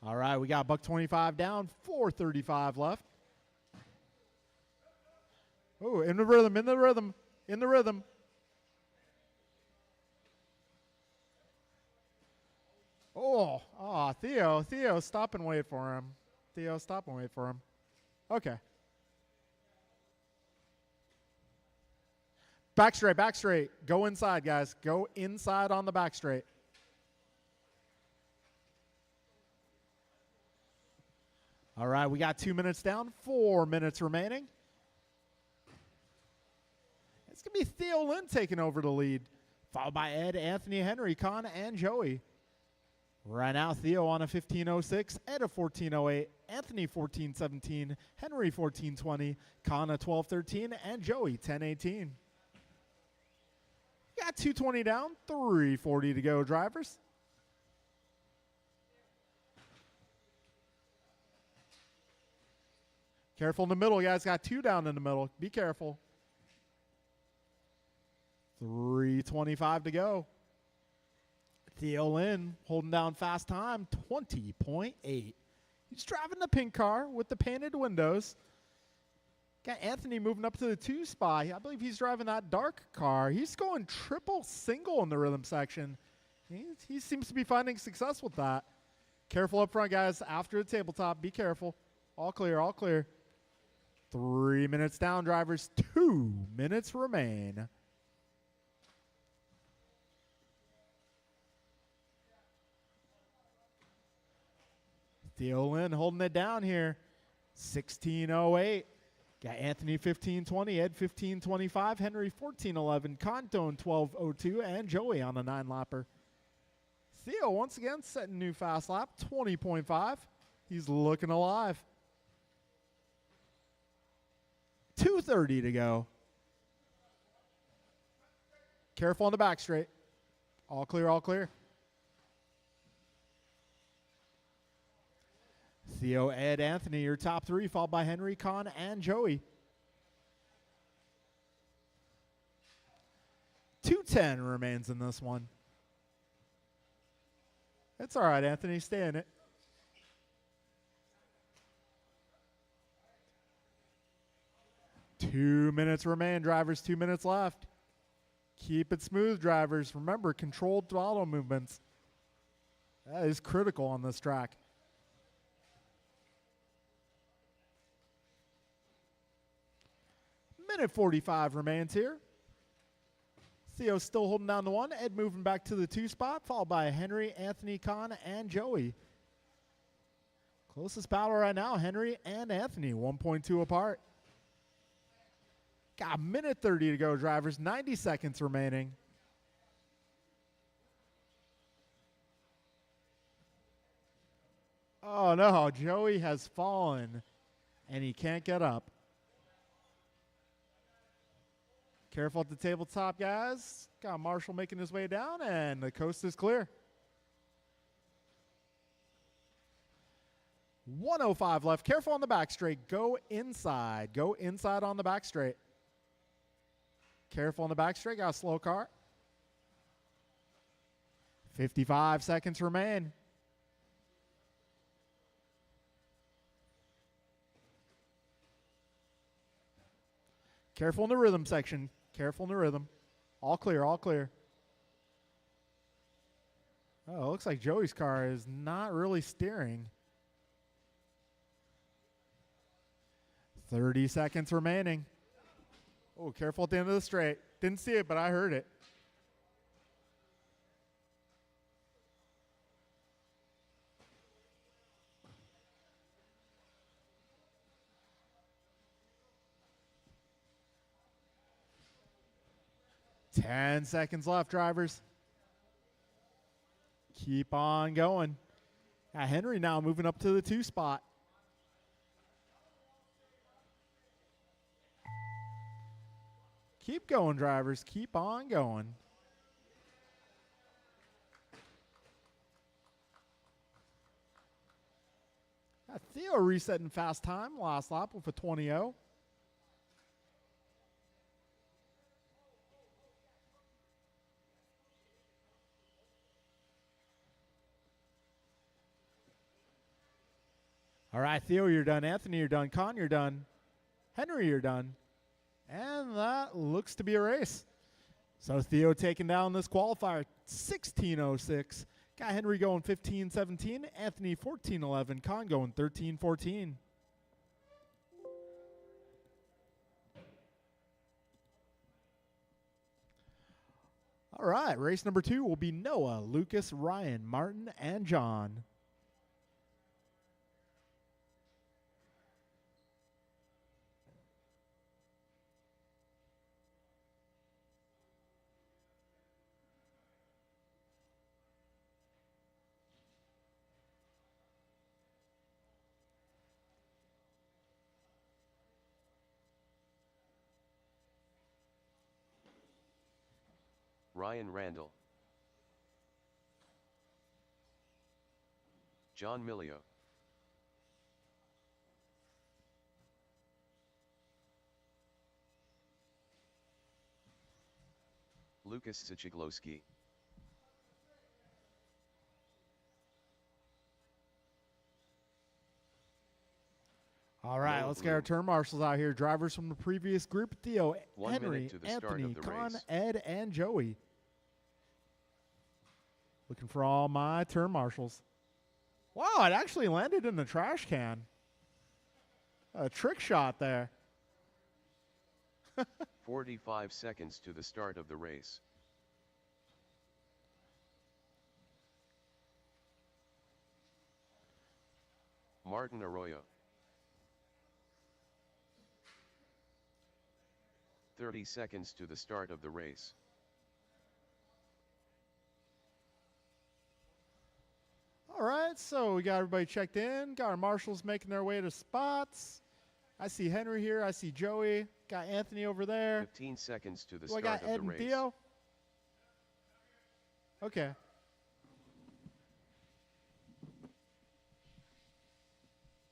All right, we got $125 down, 4:35 left. Oh, in the rhythm, in the rhythm, in the rhythm. Oh, Theo, stop and wait for him. Theo, stop and wait for him. Okay. Back straight, back straight. Go inside, guys. Go inside on the back straight. All right, we got 2 minutes down, 4 minutes remaining. It's going to be Theo Lynn taking over the lead, followed by Ed, Anthony, Henry, Con, and Joey. Right now, Theo on a 15:06, Ed a 14:08, Anthony 14:17, Henry 14:20, Con a 12:13, and Joey 10:18. Got 2:20 down, 3:40 to go, drivers. Careful in the middle, guys. Got 2 down in the middle. Be careful. 3:25 to go. Theo Lynn holding down fast time, 20.8. He's driving the pink car with the painted windows. Got Anthony moving up to the 2 spot. I believe he's driving that dark car. He's going triple single in the rhythm section. He seems to be finding success with that. Careful up front, guys. After the tabletop, be careful. All clear, all clear. 3 minutes down, drivers. 2 minutes remain. Theo Lynn holding it down here. 16:08. Got Anthony 15:20, Ed 15:25, Henry 14:11, Contone 12:02, and Joey on a 9-lapper. Theo once again setting new fast lap, 20.5. He's looking alive. 2:30 to go. Careful on the back straight. All clear, all clear. Theo, Ed, Anthony, your top 3, followed by Henry, Con, and Joey. 2:10 remains in this one. It's all right, Anthony. Stay in it. Two minutes remain, drivers. 2 minutes left. Keep it smooth, drivers. Remember, controlled throttle movements. That is critical on this track. Minute 45 remains here. Theo still holding down the 1. Ed moving back to the 2 spot, followed by Henry, Anthony, Con, and Joey. Closest battle right now, Henry and Anthony, 1.2 apart. Got a minute 30 to go, drivers. 90 seconds remaining. Oh, no. Joey has fallen, and he can't get up. Careful at the tabletop, guys. Got Marshall making his way down, and the coast is clear. 1:05 left. Careful on the back straight. Go inside. Go inside on the back straight. Careful on the back straight. Got a slow car. 55 seconds remain. Careful in the rhythm section. Careful in the rhythm. All clear, all clear. Oh, it looks like Joey's car is not really steering. 30 seconds remaining. Oh, careful at the end of the straight. Didn't see it, but I heard it. Ten seconds left, drivers. Keep on going. Henry now moving up to the 2 spot. Keep going, drivers. Keep on going. Theo resetting fast time last lap with a 20-0. All right, Theo, you're done. Anthony, you're done. Con, you're done. Henry, you're done. And that looks to be a race. So Theo taking down this qualifier, 16:06. Got Henry going 15:17. Anthony 14:11. Con going 13:14. All right, race number 2 will be Noah, Lucas, Ryan, Martin, and John. Ryan Randall, John Milio, Lucas Sichiglowski. All right, Noah let's get our Bloom. turn marshals out here. Drivers from the previous group: Theo, 1 Henry, minute to the start Anthony, of the Con, race. Ed, and Joey. Looking for all my turn marshals. Wow, it actually landed in the trash can. A trick shot there. 45 seconds to the start of the race. Martin Arroyo. 30 seconds to the start of the race. All right, so we got everybody checked in. Got our marshals making their way to spots. I see Henry here. I see Joey. Got Anthony over there. 15 seconds to the Do I start got of Ed the and race. Theo? Okay.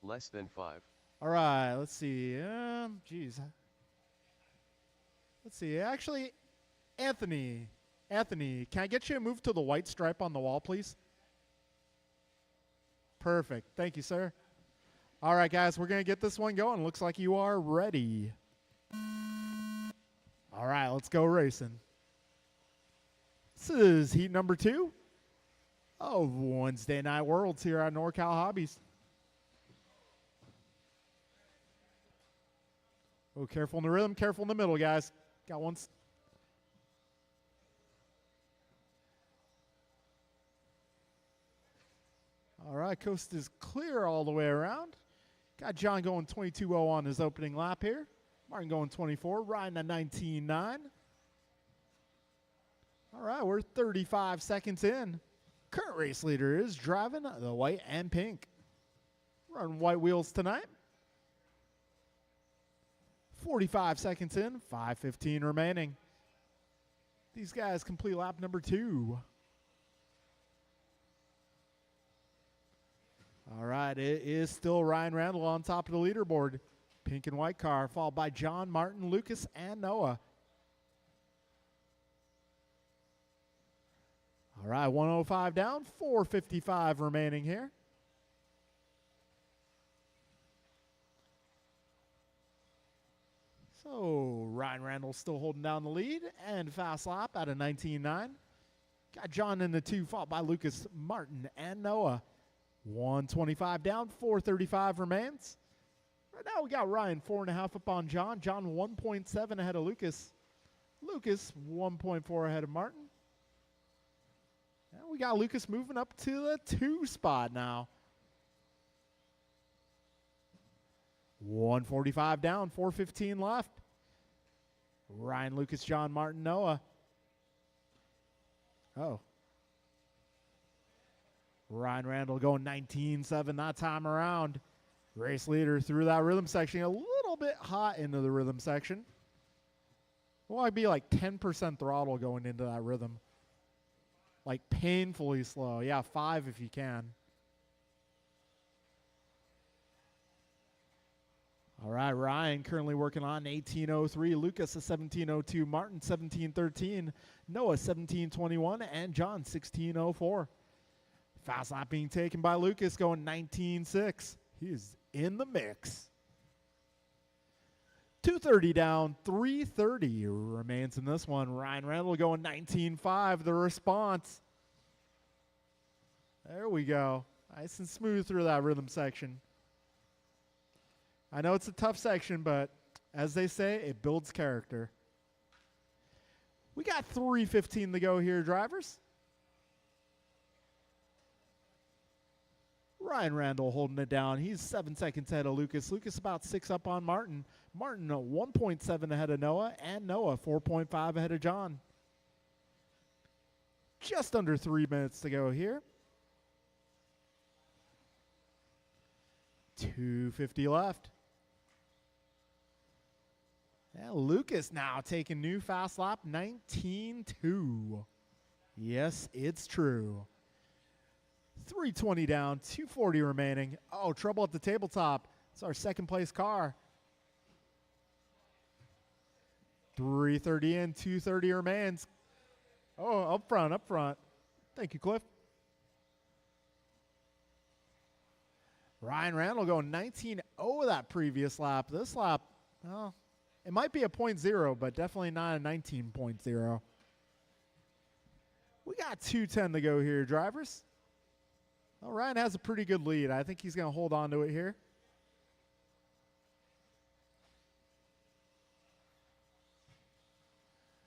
Less than 5. All right, let's see. Geez. Let's see. Actually, Anthony. Anthony, can I get you to move to the white stripe on the wall, please? Perfect. Thank you, sir. All right, guys, we're going to get this one going. Looks like you are ready. All right, let's go racing. This is heat number 2 of Wednesday Night Worlds here at NorCal Hobbies. Oh, careful in the rhythm, careful in the middle, guys. Got one. All right, coast is clear all the way around. Got John going 22.0 on his opening lap here. Martin going 24, Ryan at 19.9. All right, we're 35 seconds in. Current race leader is driving the white and pink. Running white wheels tonight. 45 seconds in, 5:15 remaining. These guys complete lap number 2. All right, it is still Ryan Randall on top of the leaderboard. Pink and white car, followed by John, Martin, Lucas, and Noah. All right, 105 down, 4:55 remaining here. So Ryan Randall still holding down the lead and fast lap at a 19.9. Got John in the 2, followed by Lucas, Martin, and Noah. 125 down, 4:35 remains. Right now we got Ryan 4.5 up on John. John 1.7 ahead of Lucas. Lucas 1.4 ahead of Martin. And we got Lucas moving up to the 2 spot now. 145 down, 4:15 left. Ryan, Lucas, John, Martin, Noah. Oh. Ryan Randall going 19.7 that time around. Race leader through that rhythm section. A little bit hot into the rhythm section. Well, I'd be like 10% throttle going into that rhythm. Like painfully slow. Yeah, 5 if you can. All right, Ryan currently working on 18.03. Lucas a 17.02. Martin 17.13. Noah 17.21. And John 16.04. Fast lap being taken by Lucas going 19.6. He is in the mix. 2:30 down, 3:30 remains in this one. Ryan Randall going 19.5. The response. There we go. Nice and smooth through that rhythm section. I know it's a tough section, but as they say, it builds character. We got 3:15 to go here, drivers. Ryan Randall holding it down. He's 7 seconds ahead of Lucas. Lucas about 6 up on Martin. Martin 1.7 ahead of Noah. And Noah 4.5 ahead of John. Just under 3 minutes to go here. 2:50 left. And Lucas now taking new fast lap, 19.2. Yes, it's true. 3:20 down, 2:40 remaining. Oh, trouble at the tabletop. It's our second place car. 3:30 in, 2:30 remains. Oh, up front, up front. Thank you, Cliff. Ryan Randall going 19-0 that previous lap. This lap, well, it might be a 0.0, but definitely not a 19.0. We got 2:10 to go here, drivers. Well, Ryan has a pretty good lead. I think he's going to hold on to it here.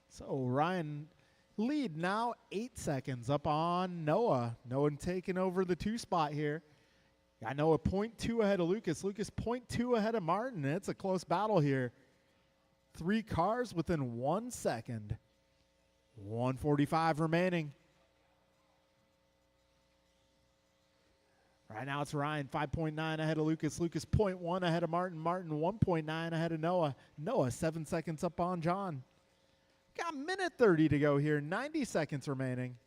So Ryan lead now 8 seconds up on Noah. Noah taking over the 2 spot here. Got Noah 0.2 ahead of Lucas. Lucas 0.2 ahead of Martin. It's a close battle here. 3 cars within 1 second. 1:45 remaining. Right now it's Ryan 5.9 ahead of Lucas. Lucas 0.1 ahead of Martin. Martin 1.9 ahead of Noah. Noah 7 seconds up on John. Got a minute 30 to go here. 90 seconds remaining.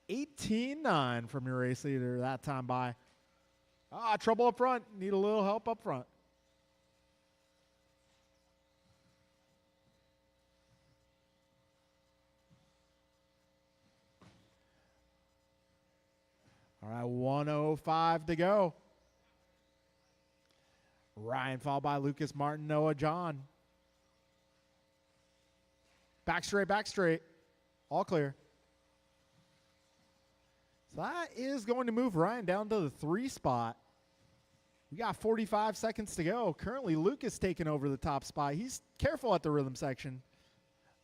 18-9 from your race leader that time by. Trouble up front. Need a little help up front. All right, 1:05 to go. Ryan followed by Lucas, Martin, Noah, John. Back straight, back straight. All clear. So that is going to move Ryan down to the 3 spot. We got 45 seconds to go. Currently, Lucas taking over the top spot. He's careful at the rhythm section.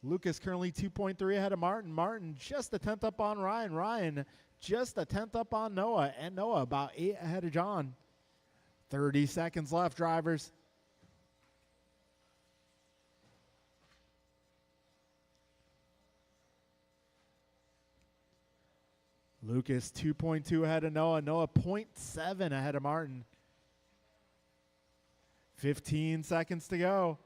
Lucas currently 2.3 ahead of Martin. Martin just a 10th up on Ryan. Ryan just a 10th up on Noah. And Noah about 8 ahead of John. 30 seconds left, drivers. Lucas 2.2 ahead of Noah. Noah 0.7 ahead of Martin. 15 seconds to go.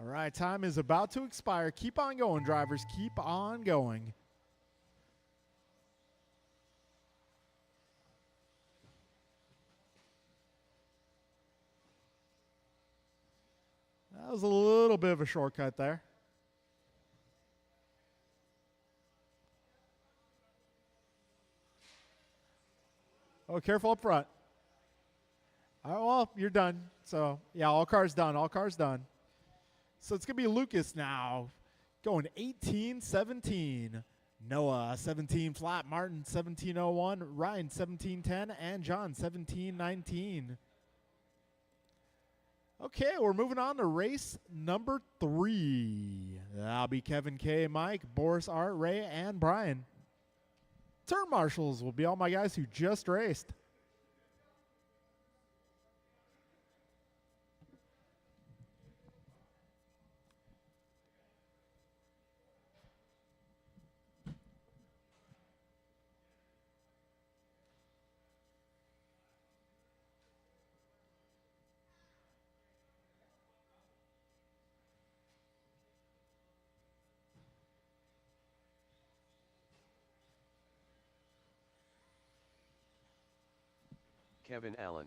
All right, time is about to expire. Keep on going, drivers. Keep on going. That was a little bit of a shortcut there. Oh, careful up front. All right, well, you're done. So, yeah, all cars done. All cars done. So it's going to be Lucas now going 18-17. Noah 17 flat. Martin 17:01. Ryan 17:10. And John 17:19. Okay, we're moving on to race number 3. That'll be Kevin K, Mike, Boris Art, Ray, and Brian. Turn marshals will be all my guys who just raced. Kevin Allen.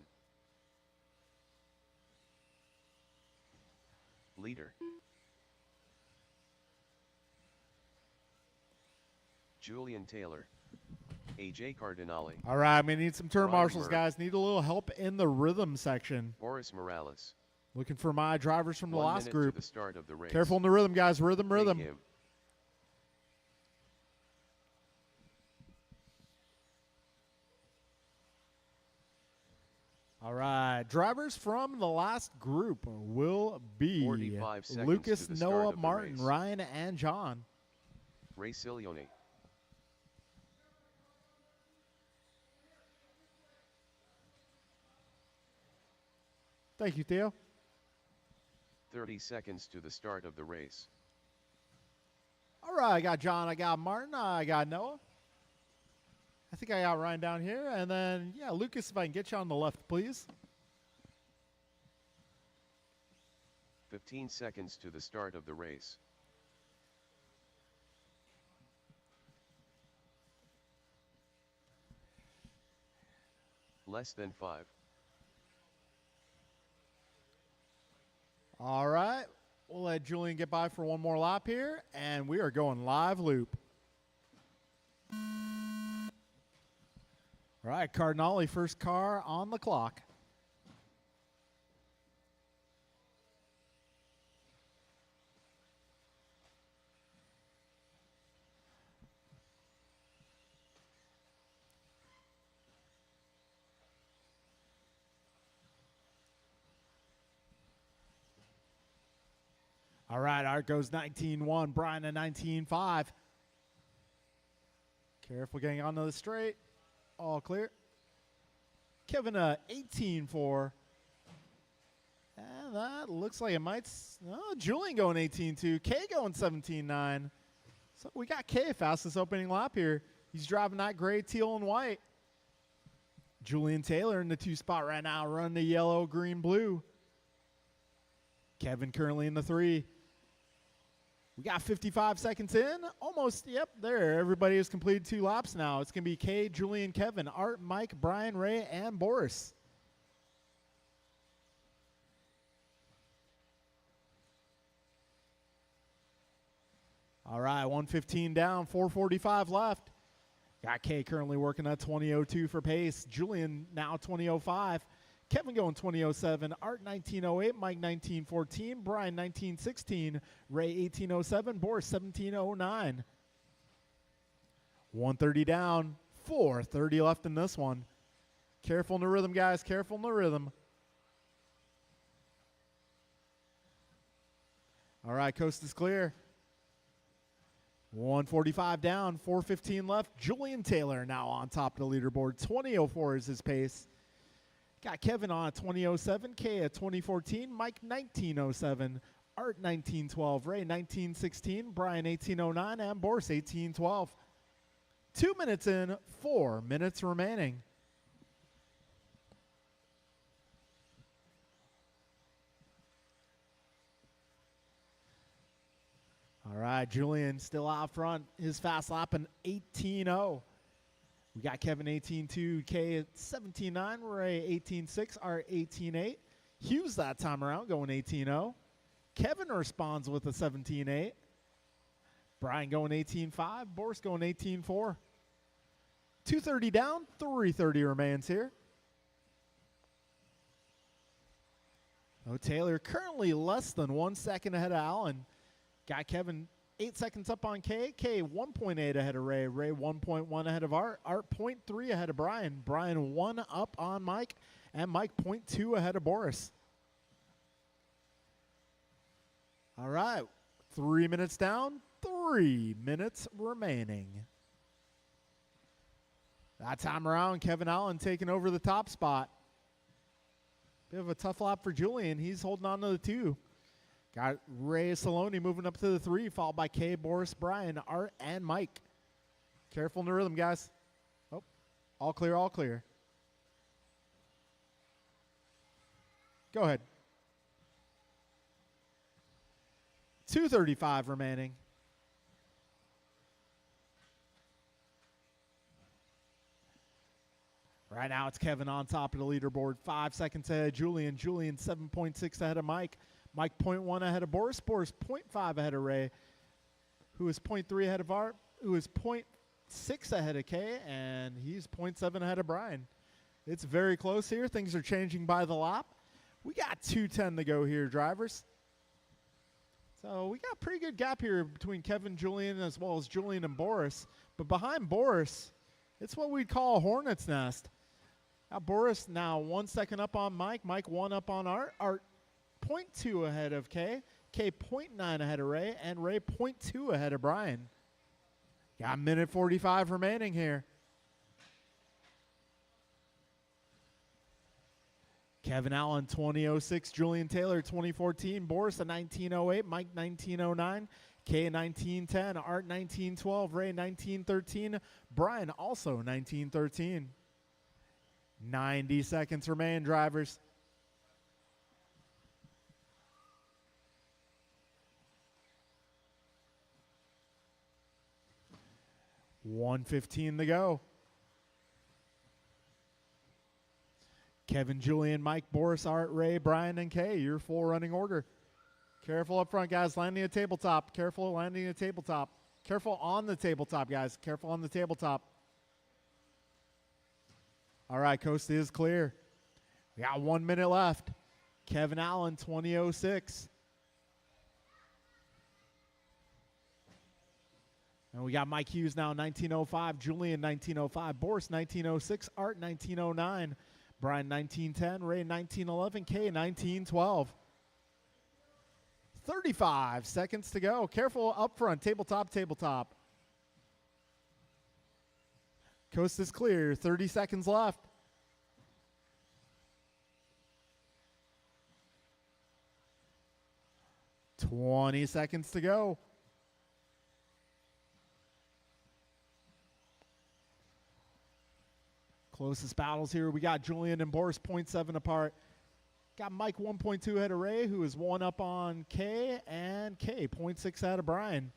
Leader. Julian Taylor. AJ Cardinale. All right, I'm going to need some turn Ryan marshals, Murray. guys. Need a little help in the rhythm section. Boris Morales. Looking for my drivers from the 1 last minute group. to the start of the race. Careful in the rhythm, guys. Rhythm, Take rhythm. him. All right, drivers from the last group will be 45 seconds Lucas, to the start Noah, of the Martin, race. Ryan, and John. Ray Silione. Thank you, Theo. 30 seconds to the start of the race. All right, I got John, I got Martin, I got Noah. I think I got Ryan down here. And then, yeah, Lucas, if I can get you on the left, please. 15 seconds to the start of the race. less than 5. All right. We'll let Julian get by for one more lap here, and we are going live loop. All right, Cardinale, first car on the clock. All right, Art goes 19-1, Brian a 19-5. Careful getting onto the straight. All clear. Kevin a 18-4. And that looks like it might. Julian going 18-2. K going 17-9. So we got K fastest opening lap here. He's driving that gray, teal, and white. Julian Taylor in the 2 spot right now, running the yellow, green, blue. Kevin currently in the 3. We got 55 seconds in. Almost, yep, there. Everybody has completed 2 laps now. It's going to be Kay, Julian, Kevin, Art, Mike, Brian, Ray, and Boris. All right, 1:15 down, 4:45 left. Got Kay currently working at 20:02 for pace. Julian now 20:05. Kevin going 20:07, Art 19:08, Mike 19:14, Brian 19:16, Ray 18:07, Boris 17:09. 1:30 down, 4:30 left in this one. Careful in the rhythm, guys. Careful in the rhythm. All right, coast is clear. 1:45 down, 4:15 left. Julian Taylor now on top of the leaderboard. 20:04 is his pace. Got Kevin on at 20:07, Kay at 20:14, Mike 19:07, Art 19:12, Ray 19:16, Brian 18:09, and Boris 18:12. 2 minutes in, 4 minutes remaining. All right, Julian still out front. His fast lap in 18:0. We got Kevin 18-2, K at 17-9, Ray 18-6, Art 18-8. Hughes that time around going 18-0. Kevin responds with a 17-8. Brian going 18-5, Boris going 18-4. 2:30 down, 3:30 remains here. Oh, Taylor currently less than 1 second ahead of Allen. Got Kevin 8 seconds up on K. K 1.8 ahead of Ray. Ray 1.1 ahead of Art. Art 0.3 ahead of Brian. Brian 1 up on Mike. And Mike 0.2 ahead of Boris. All right. 3 minutes down. 3 minutes remaining. That time around, Kevin Allen taking over the top spot. Bit of a tough lap for Julian. He's holding on to the 2. Got Ray Saloni moving up to the 3, followed by Kay, Boris, Brian, Art, and Mike. Careful in the rhythm, guys. Oh, all clear, all clear. Go ahead. 2:35 remaining. Right now it's Kevin on top of the leaderboard. 5 seconds ahead of Julian. Julian 7.6 ahead of Mike. Mike 0.1 ahead of Boris. Boris 0.5 ahead of Ray, who is 0.3 ahead of Art, who is 0.6 ahead of Kay, and he's 0.7 ahead of Brian. It's very close here. Things are changing by the lap. We got 2:10 to go here, drivers. So we got a pretty good gap here between Kevin, Julian, as well as Julian and Boris. But behind Boris, it's what we'd call a hornet's nest. Boris now 1 second up on Mike. Mike 1 up on Art. Art 0.2 ahead of K. K 0.9 ahead of Ray. And Ray 0.2 ahead of Brian. Got a minute 45 remaining here. Kevin Allen 20:06. Julian Taylor 20:14. Boris a 19:08. Mike 19:09. K 19:10. Art 19:12. Ray 19:13. Brian also 19:13. 90 seconds remain, drivers. $1:15 to go. Kevin, Julian, Mike, Boris, Art, Ray, Brian, and Kay, your full running order. Careful up front, guys. Landing a tabletop. Careful landing a tabletop. Careful on the tabletop, guys. Careful on the tabletop. All right, coast is clear. We got 1 minute left. Kevin Allen, 20:06. And we got Mike Hughes now, 19:05. Julian, 19:05. Boris, 19:06. Art, 19:09. Brian, 19:10. Ray, 19:11. Kay, 19:12. 35 seconds to go. Careful up front. Tabletop, tabletop. Coast is clear. 30 seconds left. $20 seconds to go. Closest battles here. We got Julian and Boris 0.7 apart. Got Mike 1.2 ahead of Ray, who is 1 up on Kay, and Kay 0.6 ahead of Brian.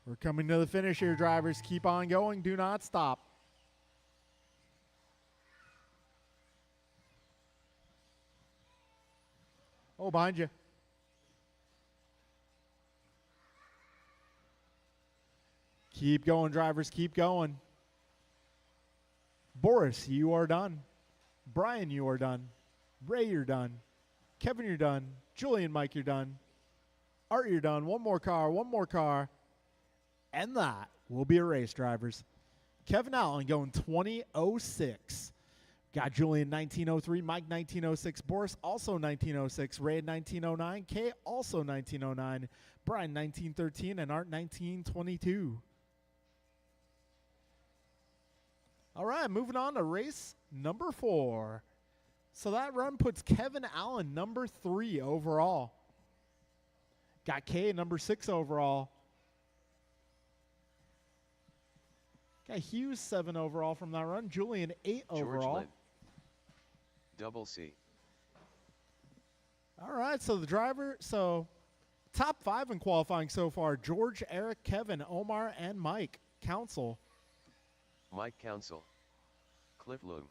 We're coming to the finish here, drivers. Keep on going. Do not stop. Oh, behind you. Keep going, drivers. Keep going. Boris, you are done. Brian, you are done. Ray, you're done. Kevin, you're done. Julian, Mike, you're done. Art, you're done. One more car, one more car. And that will be a race, drivers. Kevin Allen going 20:06. Got Julian 19:03, Mike 19:06, Boris also 19:06, Ray 19:09, Kay also 19:09, Brian 19:13, and Art 19:22. All right, moving on to race number 4. So that run puts Kevin Allen number 3 overall. Got Kay number 6 overall. Got Hughes 7 overall from that run. Julian 8 overall. Lynn. Double C. All right, so the driver, top 5 in qualifying so far: George, Eric, Kevin, Omar, and Mike. Council. Mike Council. Cliff Loom.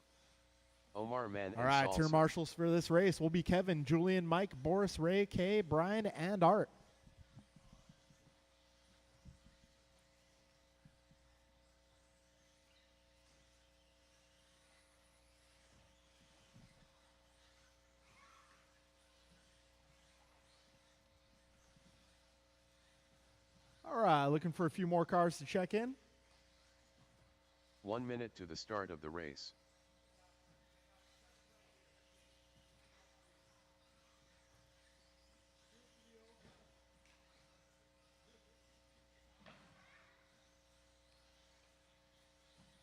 Omar Man. All right, turn marshals for this race will be Kevin, Julian, Mike, Boris, Ray, Kay, Brian, and Art. All right, looking for a few more cars to check in. 1 minute to the start of the race.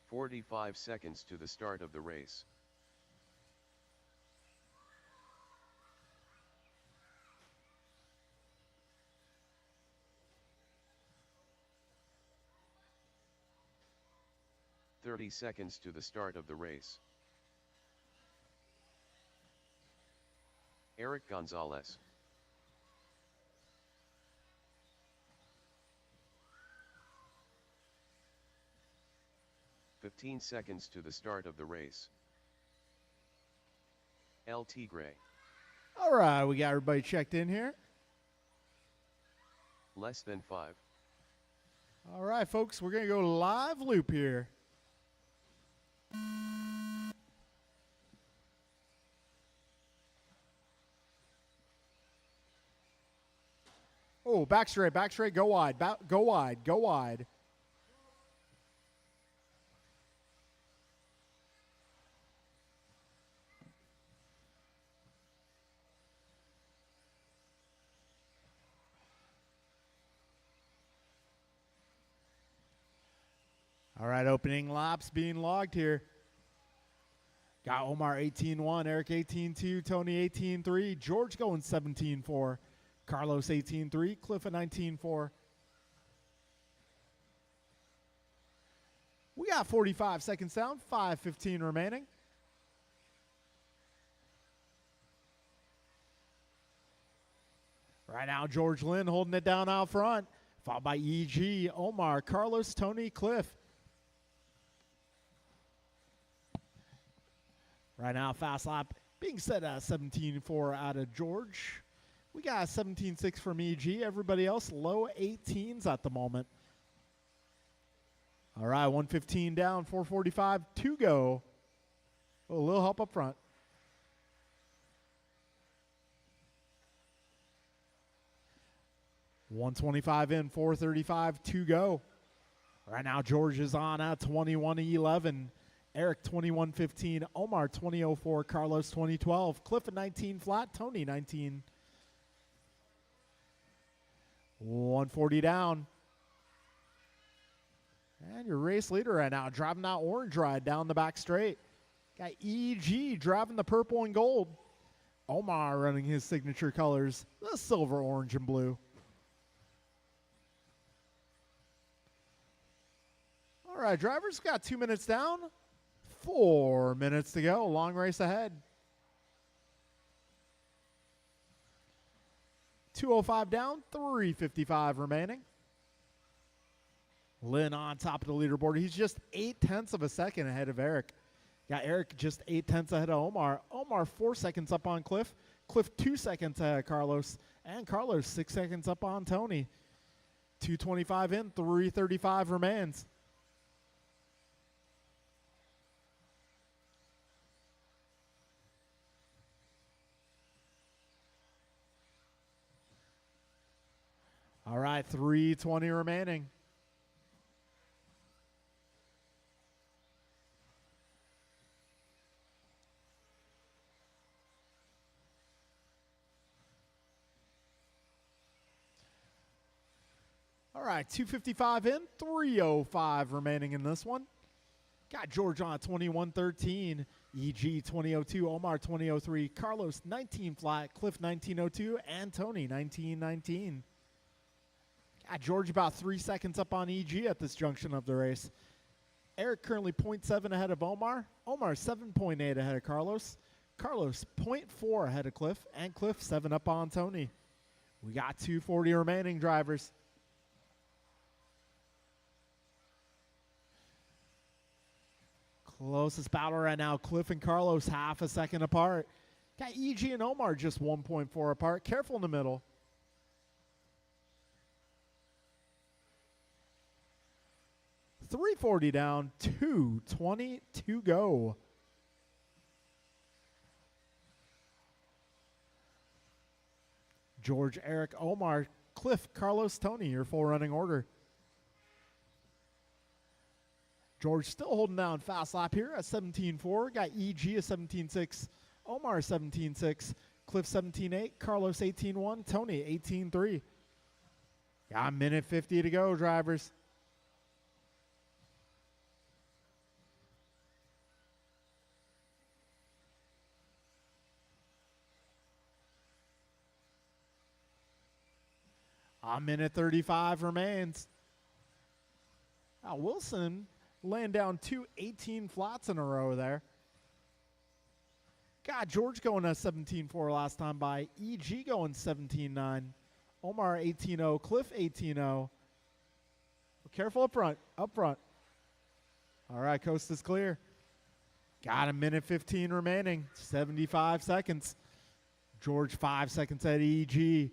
"45 seconds to the start of the race. "30 seconds to the start of the race. Eric Gonzalez. "15 seconds to the start of the race. El Tigre. All right, we got everybody checked in here. Less than 5. All right, folks, we're going to go live loop here. Oh, back straight, go wide, go wide, go wide. All right, opening laps being logged here. Got Omar 18-1, Eric 18-2, Tony 18-3, George going 17-4, Carlos 18-3, Cliff at 19-4. We got 45 seconds down, 5:15 remaining. Right now, George Lynn holding it down out front, followed by EG, Omar, Carlos, Tony, Cliff. Right now, fast lap being set at 17.4 out of George. We got 17.6 from EG. Everybody else low 18s at the moment. All right, 115 down, 4:45 to go. Oh, a little help up front. $125 in, 4:35 to go. Right now, George is on at 21:11. Eric 21:15, Omar 20:04, Carlos 20:12, Cliff at 19 flat, Tony 19. 140 down. And your race leader right now driving that orange ride down the back straight. Got EG driving the purple and gold. Omar running his signature colors, the silver, orange, and blue. All right, drivers got 2 minutes down, 4 minutes to go. Long race ahead. 2:05 down, 3:55 remaining. Lynn on top of the leaderboard. He's just 0.8 of a second ahead of Eric. Got Eric just 0.8 ahead of Omar. Omar 4 seconds up on Cliff. Cliff 2 seconds ahead of Carlos. And Carlos 6 seconds up on Tony. 2:25 in, 3:35 remains. All right, 3:20 remaining. All right, 2:55 in, 3:05 remaining in this one. Got George on 21:13, EG 20:02, Omar 20:03, Carlos 19 flat, Cliff 19:02, and Tony 19:19. Got George about 3 seconds up on EG at this junction of the race. Eric currently 0.7 ahead of Omar. Omar 7.8 ahead of Carlos. Carlos 0.4 ahead of Cliff. And Cliff 7 up on Tony. We got 2:40 remaining, drivers. Closest battle right now, Cliff and Carlos half a second apart. Got EG and Omar just 1.4 apart. Careful in the middle. $340 down, $220 to go. George, Eric, Omar, Cliff, Carlos, Tony, your full running order. George still holding down fast lap here at 17.4. Got EG at 17.6, Omar 17.6, Cliff 17.8, Carlos 18.1, Tony 18.3. Got a minute 50 to go, drivers. A minute 35 remains. Wilson laying down 2:18 flats in a row there. God, George going to 17.4 last time by. EG going 17.9. Omar 18.0. Cliff 18.0. Careful up front. Up front. All right, coast is clear. Got a minute 15 remaining. 75 seconds. George 5 seconds at EG.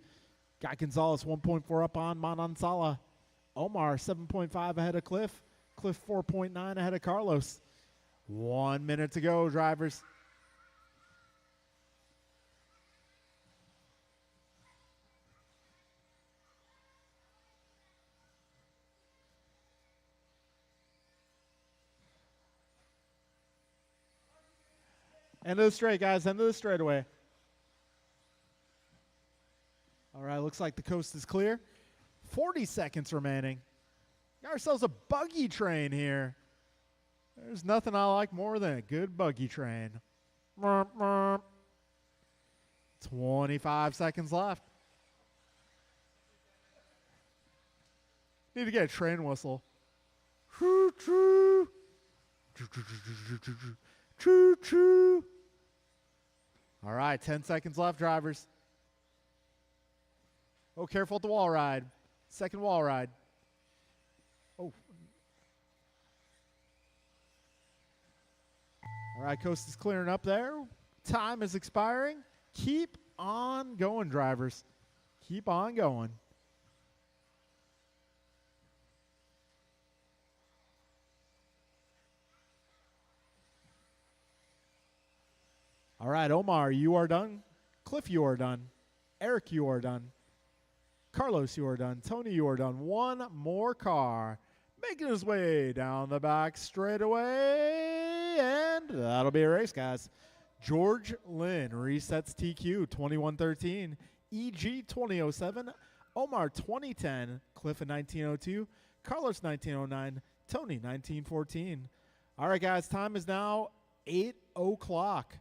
Got Gonzalez 1.4 up on Manansala. Omar 7.5 ahead of Cliff. Cliff 4.9 ahead of Carlos. 1 minute to go, drivers. End of the straight, guys. End of the straightaway. All right, looks like the coast is clear. 40 seconds remaining. Got ourselves a buggy train here. There's nothing I like more than a good buggy train. 25 seconds left. Need to get a train whistle. Choo-choo. Choo-choo. All right, 10 seconds left, drivers. Oh, careful at the wall ride. Second wall ride. Oh. All All right, coast is clearing up there. Time is expiring. Keep on going, drivers. Keep on going. All right, Omar, you are done. Cliff, you are done. Eric, you are done. Carlos, you are done. Tony, you are done. One more car making his way down the back straightaway, and that'll be a race, guys. George Lynn resets TQ 2113, EG 2007, Omar 2010, Cliff in 1902, Carlos 1909, Tony 1914. All right, guys, time is now 8 o'clock.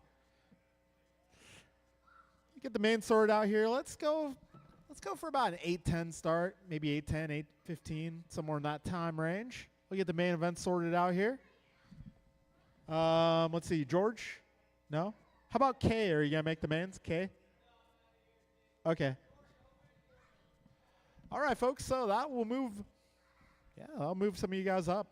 Get the main sorted out here. Let's go for about an 8:10 start, maybe 8:10, 8:15, somewhere in that time range. We'll get the main event sorted out here. Let's see, George? No? How about K? Are you going to make the mains? K? Okay. All right, folks, so that will move. Yeah, I'll move some of you guys up.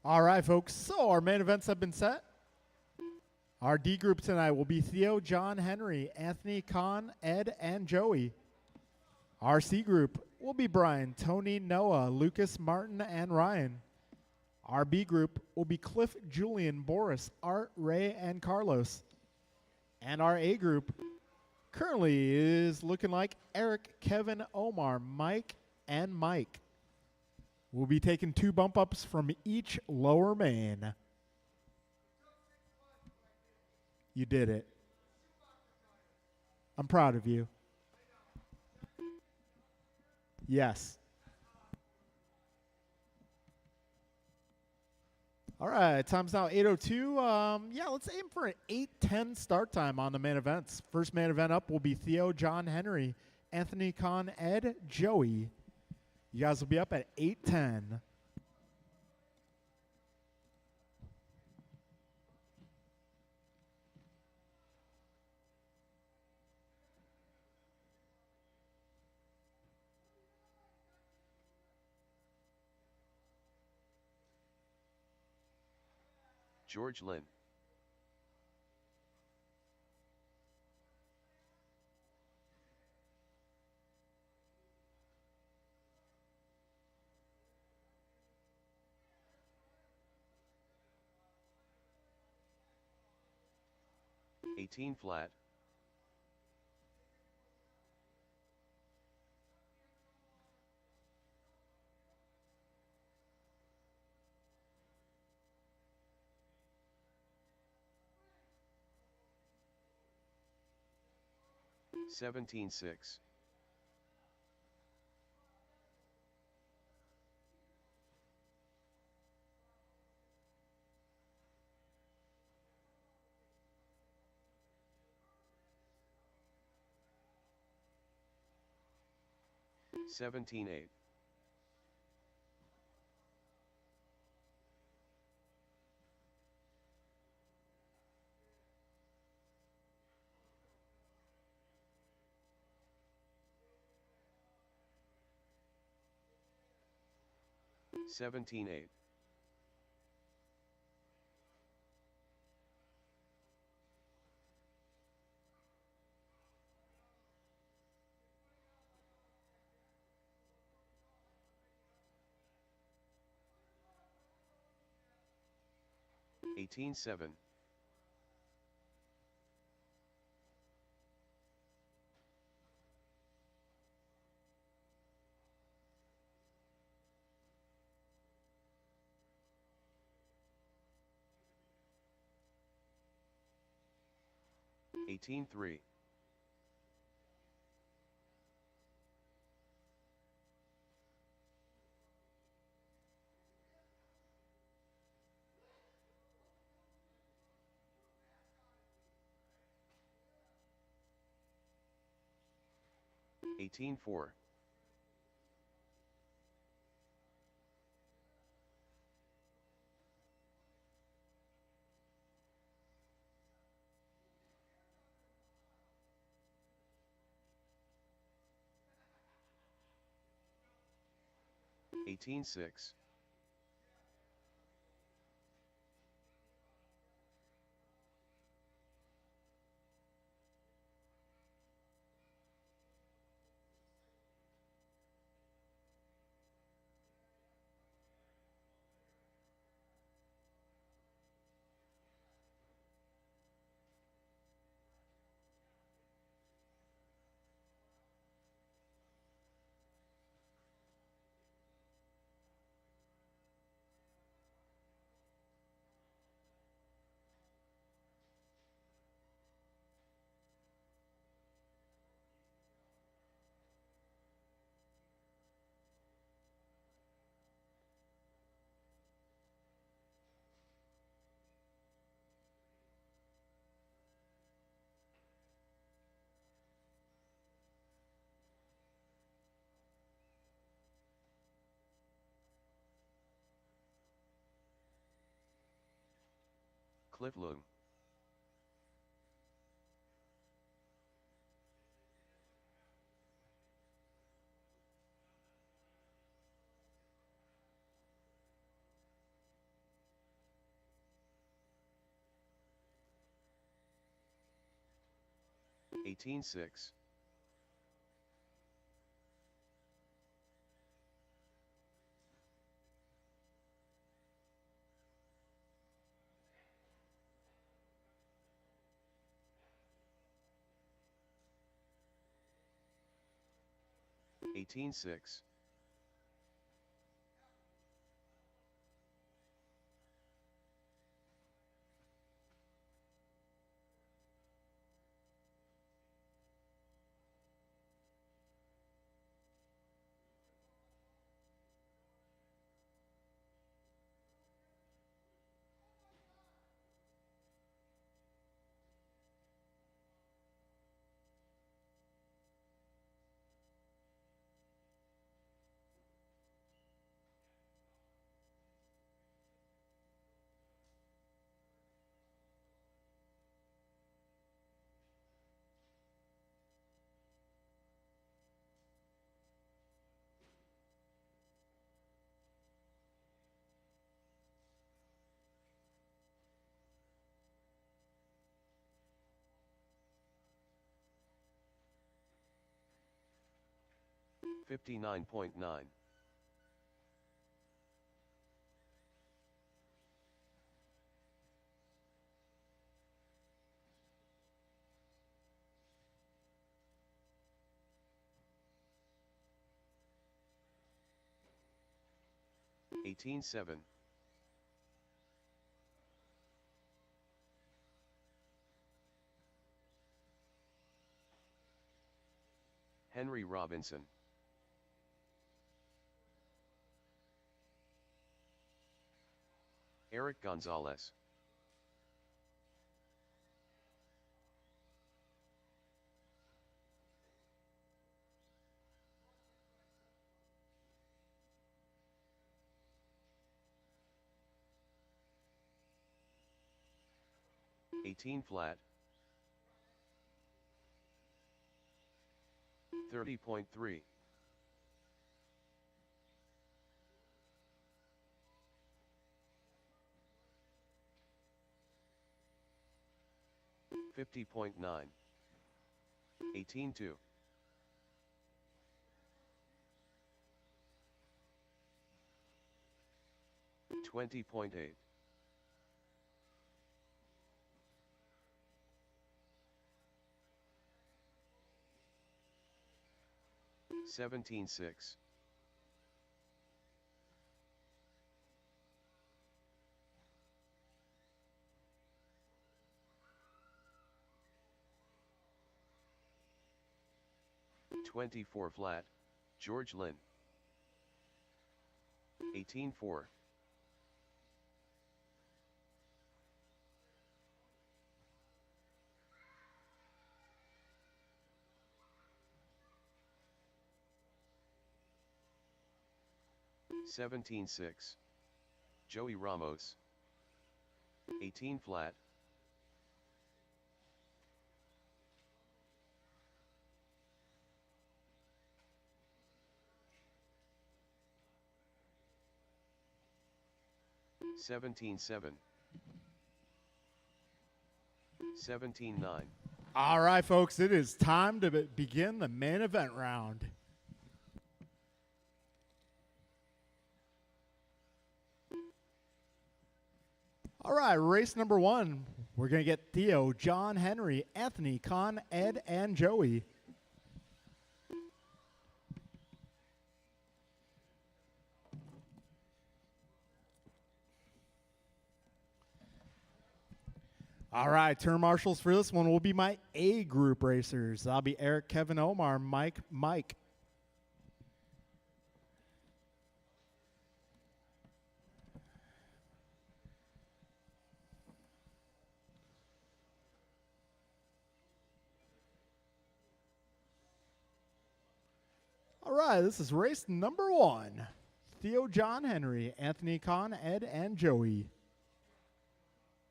All right, folks. So our main events have been set. Our D group tonight will be Theo, John, Henry, Anthony, Con, Ed, and Joey. Our C group will be Brian, Tony, Noah, Lucas, Martin, and Ryan. Our B group will be Cliff, Julian, Boris, Art, Ray, and Carlos. And our A group currently is looking like Eric, Kevin, Omar, Mike, and Mike. We'll be taking 2 bump ups from each lower main. You did it. I'm proud of you. Yes. All right, time's now 8:02. Yeah, let's aim for an 8:10 start time on the main events. First main event up will be Theo, John, Henry, Anthony, Con, Ed, Joey. You guys will be up at 8:10. George Lynn. Eighteen flat. Seventeen six. 17-8. 17-8. 18-7. 18-3. 18-4. 18-6. Cliff Lung. 18-6. 18-6. 59.9. 18-7. 'Henry Robinson. 'Eric Gonzalez. 18 flat. 30.3. 50.9. 18.2. 20.8. 17.6. 24 flat, George Lynn. 18.4. 17.6. Joey Ramos. 18 flat. 17.7. 17.9. All right, folks, it is time to begin the main event round. All right, race number one. We're going to get Theo, John, Henry, Anthony, Con, Ed, and Joey. All right, turn marshals for this one will be my A group racers. That'll be Eric, Kevin, Omar, Mike. All right, this is race number one. Theo, John, Henry, Anthony, Con, Ed, and Joey.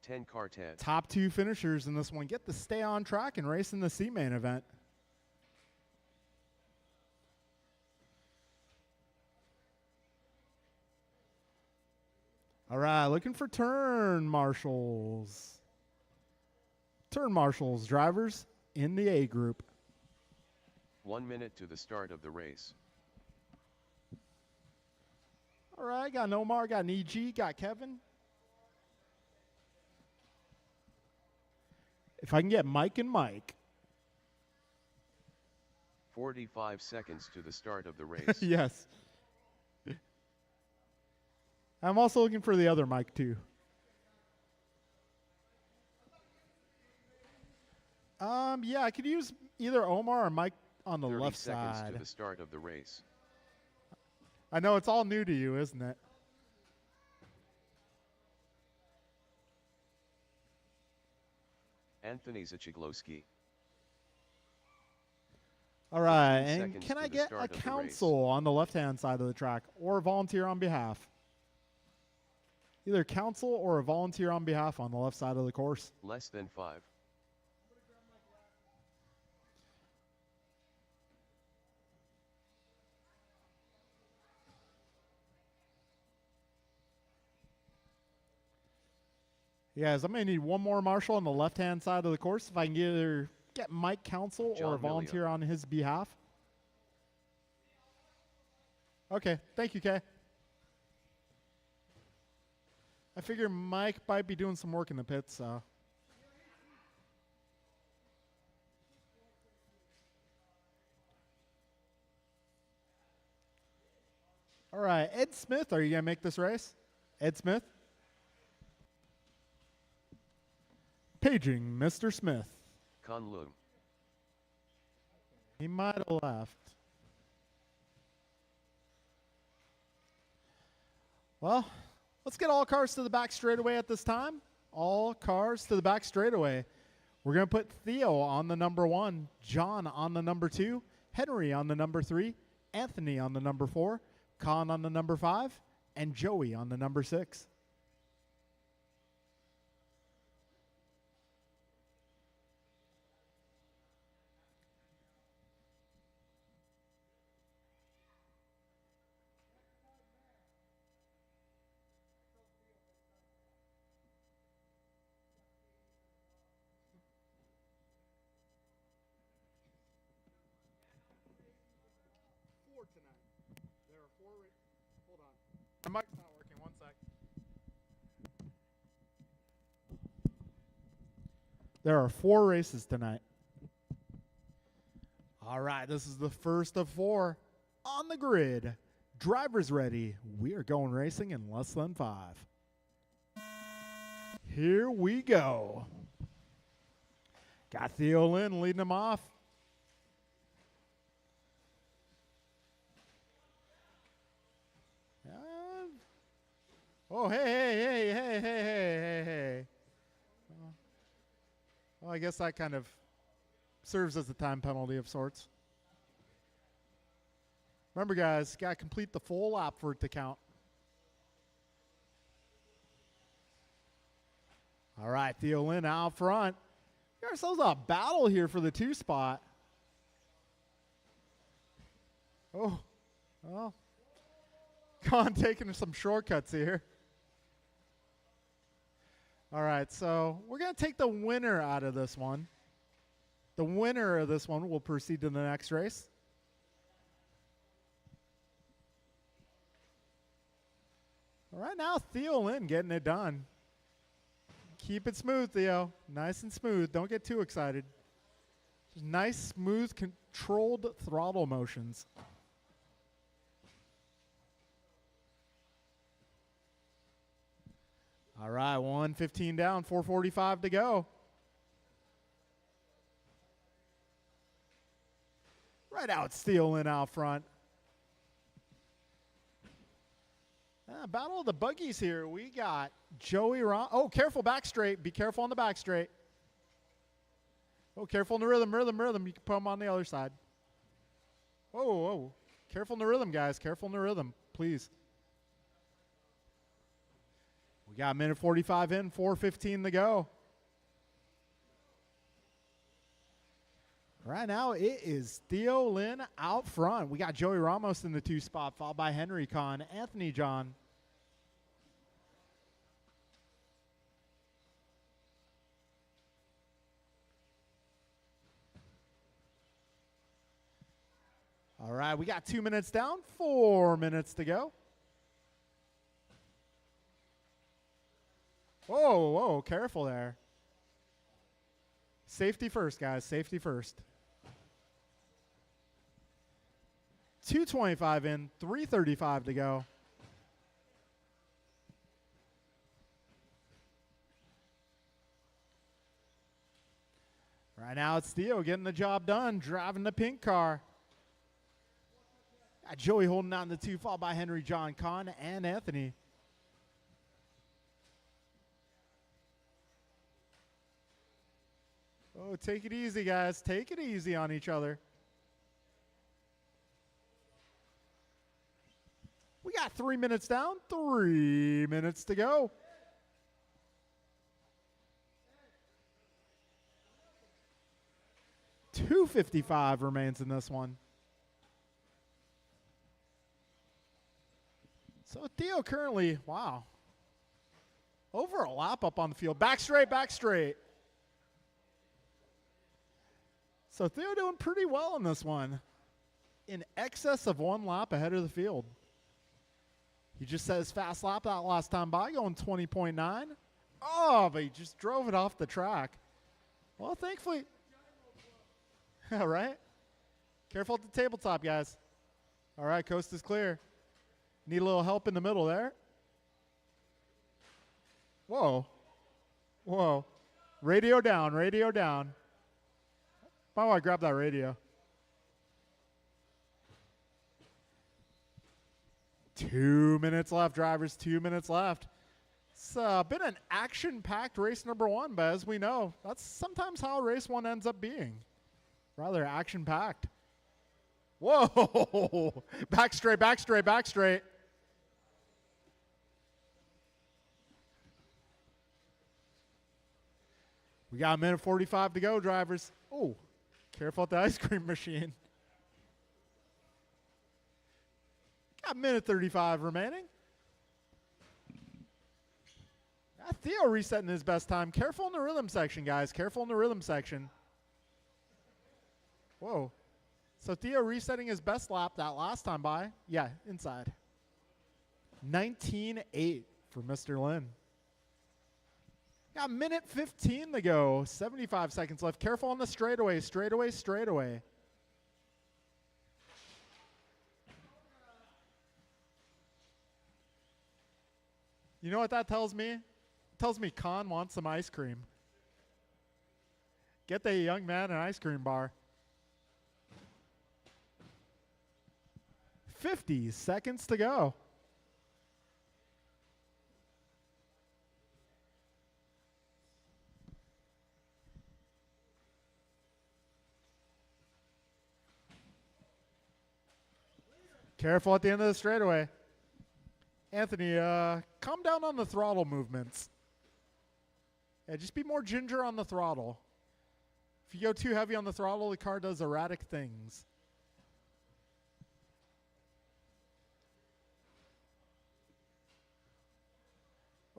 10 car 10. Top two finishers in this one get to stay on track and race in the C main event. All right, looking for turn marshals. Turn marshals, drivers in the A group. 1 minute to the start of the race. All right, got an Omar, got an EG, got Kevin. If I can get Mike and Mike. 45 seconds to the start of the race. Yes. I'm also looking for the other Mike, too. Yeah, I could use either Omar or Mike on the 30 left seconds side. to the start of the race. I know it's all new to you, isn't it? Anthony Zachiglowski. All right, 15 and seconds can to I the get start a of the race. counsel on the left-hand side of the track or volunteer on behalf? Either counsel or a volunteer on behalf on the left side of the course. Less than 5. Yes, I'm going to need one more marshal on the left-hand side of the course if I can either get Mike counsel or John a volunteer Millia. on his behalf. Okay, thank you, Kay. I figure Mike might be doing some work in the pits, so. All right, Ed Smith, are you going to make this race? Ed Smith? Paging Mr. Smith. Con Lu. He might have left. Well, let's get all cars to the back straightaway at this time. All cars to the back straightaway. We're going to put Theo on the number 1, John on the number 2, Henry on the number 3, Anthony on the number 4, Con on the number 5, and Joey on the number 6. tonight. There are 4 hold on. My mic's not working. One sec. There are 4 races tonight. All right, this is the first of 4 on the grid. Drivers ready. We are going racing in less than 5. Here we go. Got Theo Lynn leading them off. Oh, hey. Well, I guess that kind of serves as a time penalty of sorts. Remember, guys, got to complete the full lap for it to count. All right, Theo Lynn out front. We got ourselves a battle here for the 2 spot. Oh. Con taking some shortcuts here. All right, so we're going to take the winner out of this one. The winner of this one will proceed to the next race. All right, now Theo Lynn getting it done. Keep it smooth, Theo. Nice and smooth. Don't get too excited. Just nice, smooth, controlled throttle motions. All right, 1:15 down, 4:45 to go. Right out, Theo Lynn out front. Battle of the buggies here. We got Joey Ron. Oh, careful back straight. Be careful on the back straight. Oh, careful in the rhythm. You can put them on the other side. Whoa. Careful in the rhythm, guys. Careful in the rhythm, please. We got a minute 45 in, 4:15 to go. Right now, it is Theo Lynn out front. We got Joey Ramos in the 2 spot, followed by Henry Con, Anthony John. All right, we got 2 minutes down, 4 minutes to go. Whoa, careful there. Safety first, guys, safety first. 2:25 in, 3:35 to go. Right now it's Theo getting the job done, driving the pink car. Got Joey holding out in the 2, followed by Henry, John, Con, and Anthony. Oh, take it easy, guys. Take it easy on each other. We got 3 minutes down, 3 minutes to go. $2.55 remains in this one. So Theo currently, wow, over a lap up on the field. Back straight. So Theo doing pretty well in this one. In excess of 1 lap ahead of the field. He just set his fast lap that last time by, going 20.9. Oh, but he just drove it off the track. Well, thankfully. All right. Careful at the tabletop, guys. All right, coast is clear. Need a little help in the middle there. Whoa. Radio down. Why don't I grab that radio? 2 minutes left, drivers. 2 minutes left. It's been an action-packed race number 1, but as we know, that's sometimes how race 1 ends up being. Rather action-packed. Whoa! Back straight. We got a minute 45 to go, drivers. Oh, careful at the ice cream machine. Got a minute 35 remaining. Theo resetting his best time. Careful in the rhythm section, guys. Careful in the rhythm section. Whoa. So Theo resetting his best lap that last time by. Yeah, inside. 19.8 for Mr. Lin. Got a minute 15 to go. 75 seconds left. Careful on the straightaway. Straightaway, straightaway. You know what that tells me? It tells me Khan wants some ice cream. Get the young man an ice cream bar. 50 seconds to go. Careful at the end of the straightaway. Anthony, calm down on the throttle movements. Yeah, just be more ginger on the throttle. If you go too heavy on the throttle, the car does erratic things.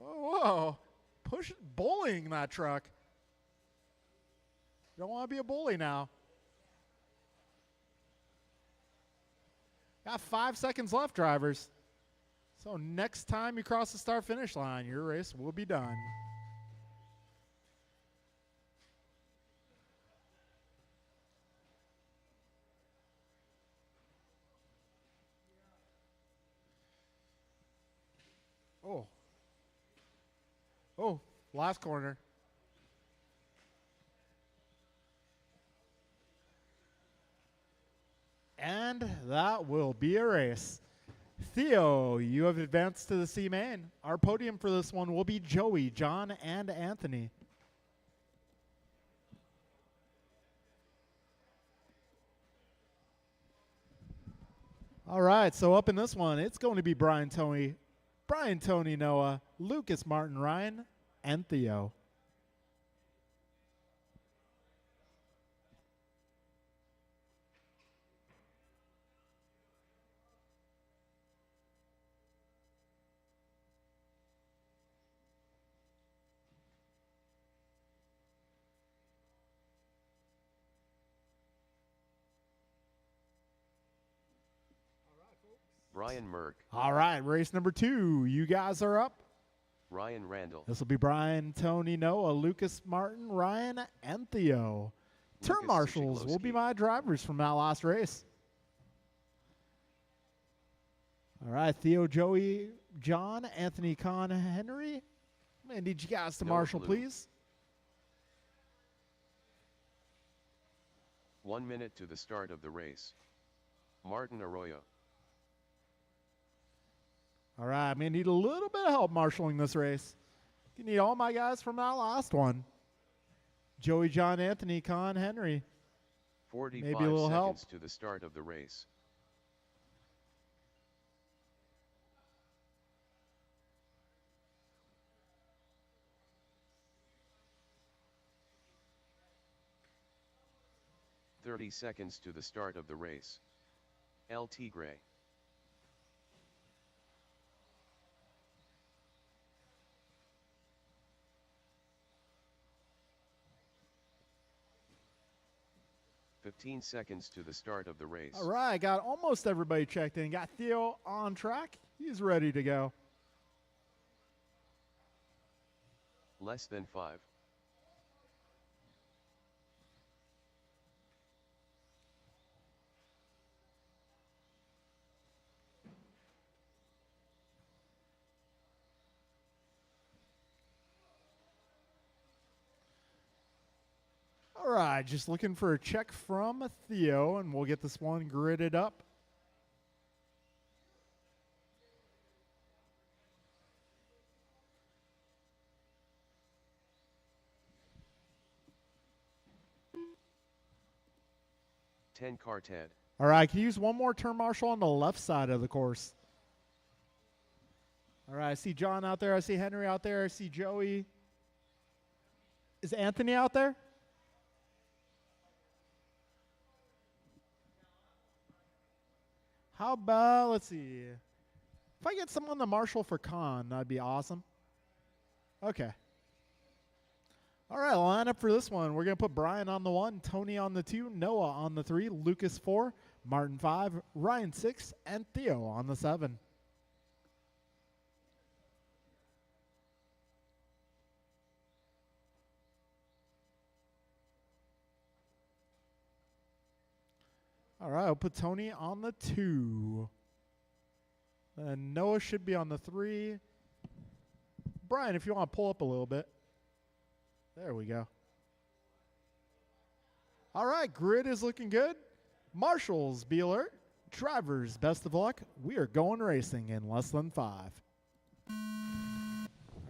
Whoa. Bullying that truck. You don't want to be a bully now. Got 5 seconds left, drivers. So next time you cross the start-finish line, your race will be done. Oh. Oh, last corner. And that will be a race. Theo, you have advanced to the C main. Our podium for this one will be Joey, John, and Anthony. All right, so up in this one, it's going to be Brian, Tony, Noah, Lucas, Martin, Ryan, and Theo. Brian Merck. All right, race number 2. You guys are up. Ryan Randall. This will be Brian, Tony, Noah, Lucas, Martin, Ryan, and Theo. Term Lucas marshals will be my drivers from that last race. All right, Theo, Joey, John, Anthony, Con, Henry. I need you guys to Noah marshal, Blue. please. 1 minute to the start of the race. Martin Arroyo. All right, I may need a little bit of help marshaling this race. You need all my guys from that last one. Joey, John, Anthony, Con, Henry. 45 Maybe a little help. seconds to the start of the race. "30 seconds to the start of the race. El Tigre. "15 seconds to the start of the race. All right, got almost everybody checked in. Got Theo on track. He's ready to go. Less than 5. All right, just looking for a check from Theo, and we'll get this one gridded up. Car Ted. All right, can you use one more turn marshal on the left side of the course? All right, I see John out there. I see Henry out there. I see Joey. Is Anthony out there? How about, let's see. If I get someone to marshal for Con, that'd be awesome. Okay. All right, lineup for this one. We're going to put Brian on the 1, Tony on the 2, Noah on the 3, Lucas 4, Martin 5, Ryan 6, and Theo on the 7. All right, I'll put Tony on the 2. And Noah should be on the 3. Brian, if you want to pull up a little bit. There we go. All right, grid is looking good. Marshals, be alert. Drivers, best of luck. We are going racing in less than 5. All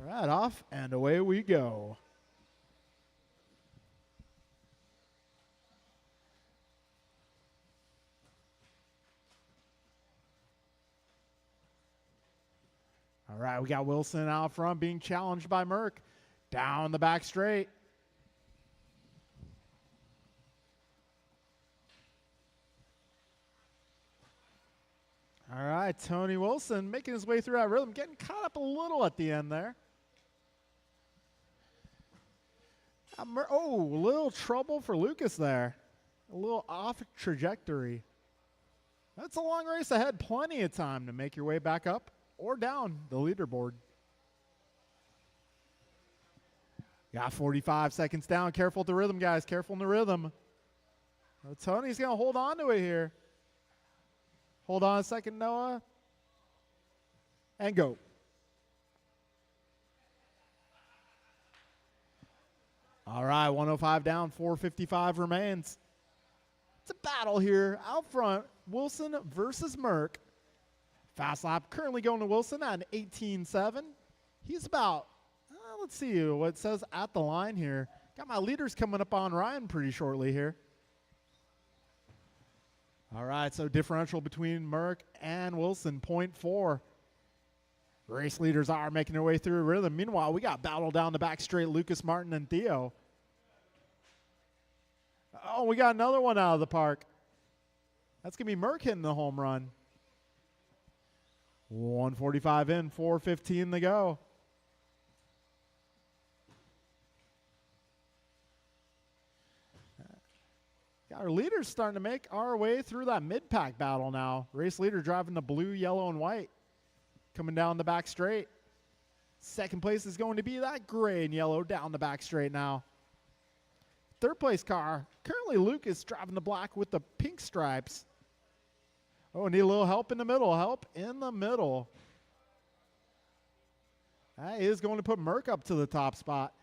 right, off and away we go. All right, we got Wilson out front being challenged by Merck. Down the back straight. All right, Tony Wilson making his way through that rhythm, getting caught up a little at the end there. Oh, a little trouble for Lucas there. A little off trajectory. That's a long race ahead. Plenty of time to make your way back up or down the leaderboard. Got 45 seconds down. Careful with the rhythm, guys. Careful in the rhythm. Oh, Tony's going to hold on to it here. Hold on a second, Noah. And go. All right, 105 down, 455 remains. It's a battle here out front. Wilson versus Merck. Fast lap currently going to Wilson at an 18.7. He's about, let's see what it says at the line here. Got my leaders coming up on Ryan pretty shortly here. All right, so differential between Merck and Wilson, 0.4. Race leaders are making their way through a rhythm. Meanwhile, we got battle down the back straight, Lucas, Martin, and Theo. Oh, we got another one out of the park. That's going to be Merck hitting the home run. 145 in, 4:15 to go. Got our leaders starting to make our way through that mid-pack battle now. Race leader driving the blue, yellow, and white. Coming down the back straight. Second place is going to be that gray and yellow down the back straight now. Third place car, currently Lucas driving the black with the pink stripes. Oh, need a little help in the middle. Help in the middle. That is going to put Merck up to the top spot.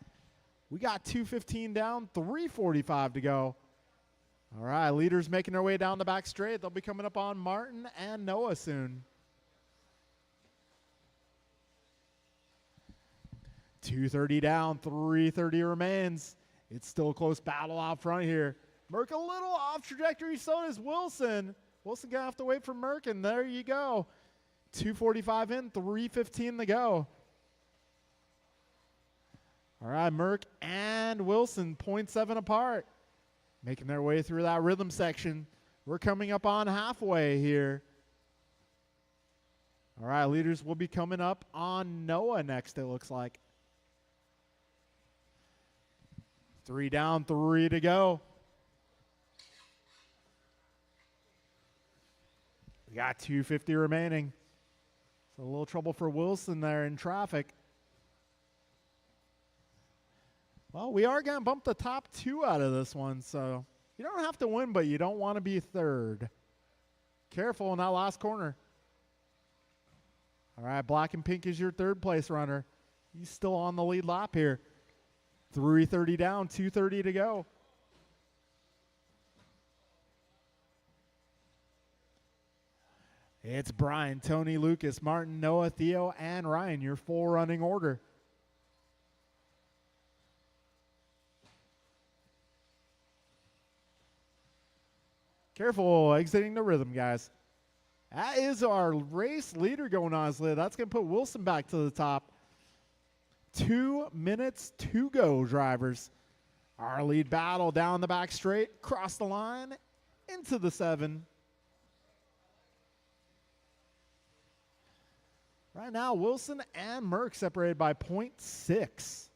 We got 2:15 down, 3:45 to go. All right, leaders making their way down the back straight. They'll be coming up on Martin and Noah soon. 2:30 down, 3:30 remains. It's still a close battle out front here. Merck a little off trajectory, so does Wilson. Wilson going to have to wait for Merck, and there you go. 2:45 in, 3:15 to go. All right, Merck and Wilson, 0.7 apart. Making their way through that rhythm section. We're coming up on halfway here. All right, leaders will be coming up on Noah next, it looks like. 3 down, 3 to go. We got 2:50 remaining. So a little trouble for Wilson there in traffic. Well, we are going to bump the top 2 out of this one, so you don't have to win, but you don't want to be third. Careful in that last corner. All right, black and pink is your third place runner. He's still on the lead lap here. 3:30 down, 2:30 to go. It's Brian, Tony, Lucas, Martin, Noah, Theo, and Ryan, your full running order. Careful exiting the rhythm, guys. That is our race leader going on his lid. That's going to put Wilson back to the top. 2 minutes to go, drivers. Our lead battle down the back straight, cross the line, into the 7. Right now, Wilson and Merck separated by 0.6.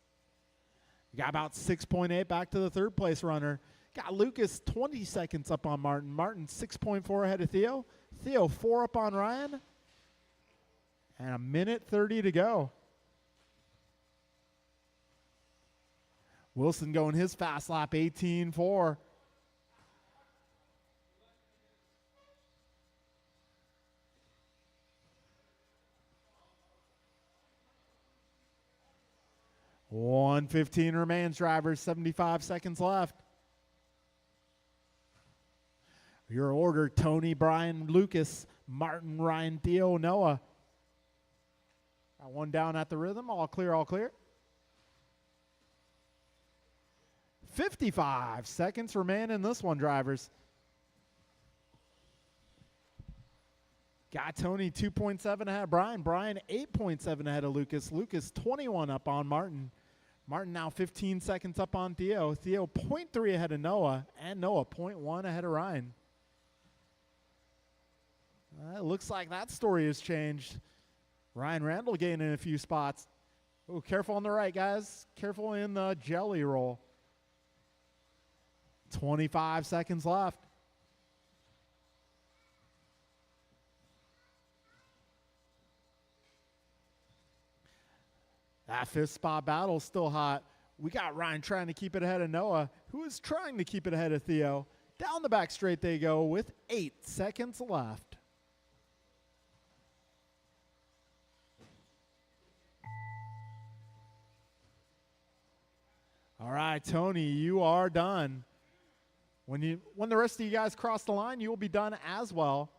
You got about 6.8 back to the third place runner. Got Lucas 20 seconds up on Martin. Martin 6.4 ahead of Theo. Theo 4 up on Ryan. And a minute 30 to go. Wilson going his fast lap, 18.4. $1:15 remains, drivers. 75 seconds left. Your order: Tony, Brian, Lucas, Martin, Ryan, Theo, Noah. Got one down at the rhythm. All clear, all clear. 55 seconds remain in this one, drivers. Got Tony 2.7 ahead of Brian. Brian 8.7 ahead of Lucas. Lucas 21 up on Martin. Martin now 15 seconds up on Theo. Theo 0.3 ahead of Noah. And Noah 0.1 ahead of Ryan. It looks like that story has changed. Ryan Randall gaining a few spots. Oh, careful on the right, guys. Careful in the jelly roll. 25 seconds left. That fifth spot battle is still hot. We got Ryan trying to keep it ahead of Noah, who is trying to keep it ahead of Theo. Down the back straight they go with 8 seconds left. All right, Tony, you are done. When the rest of you guys cross the line, you will be done as well.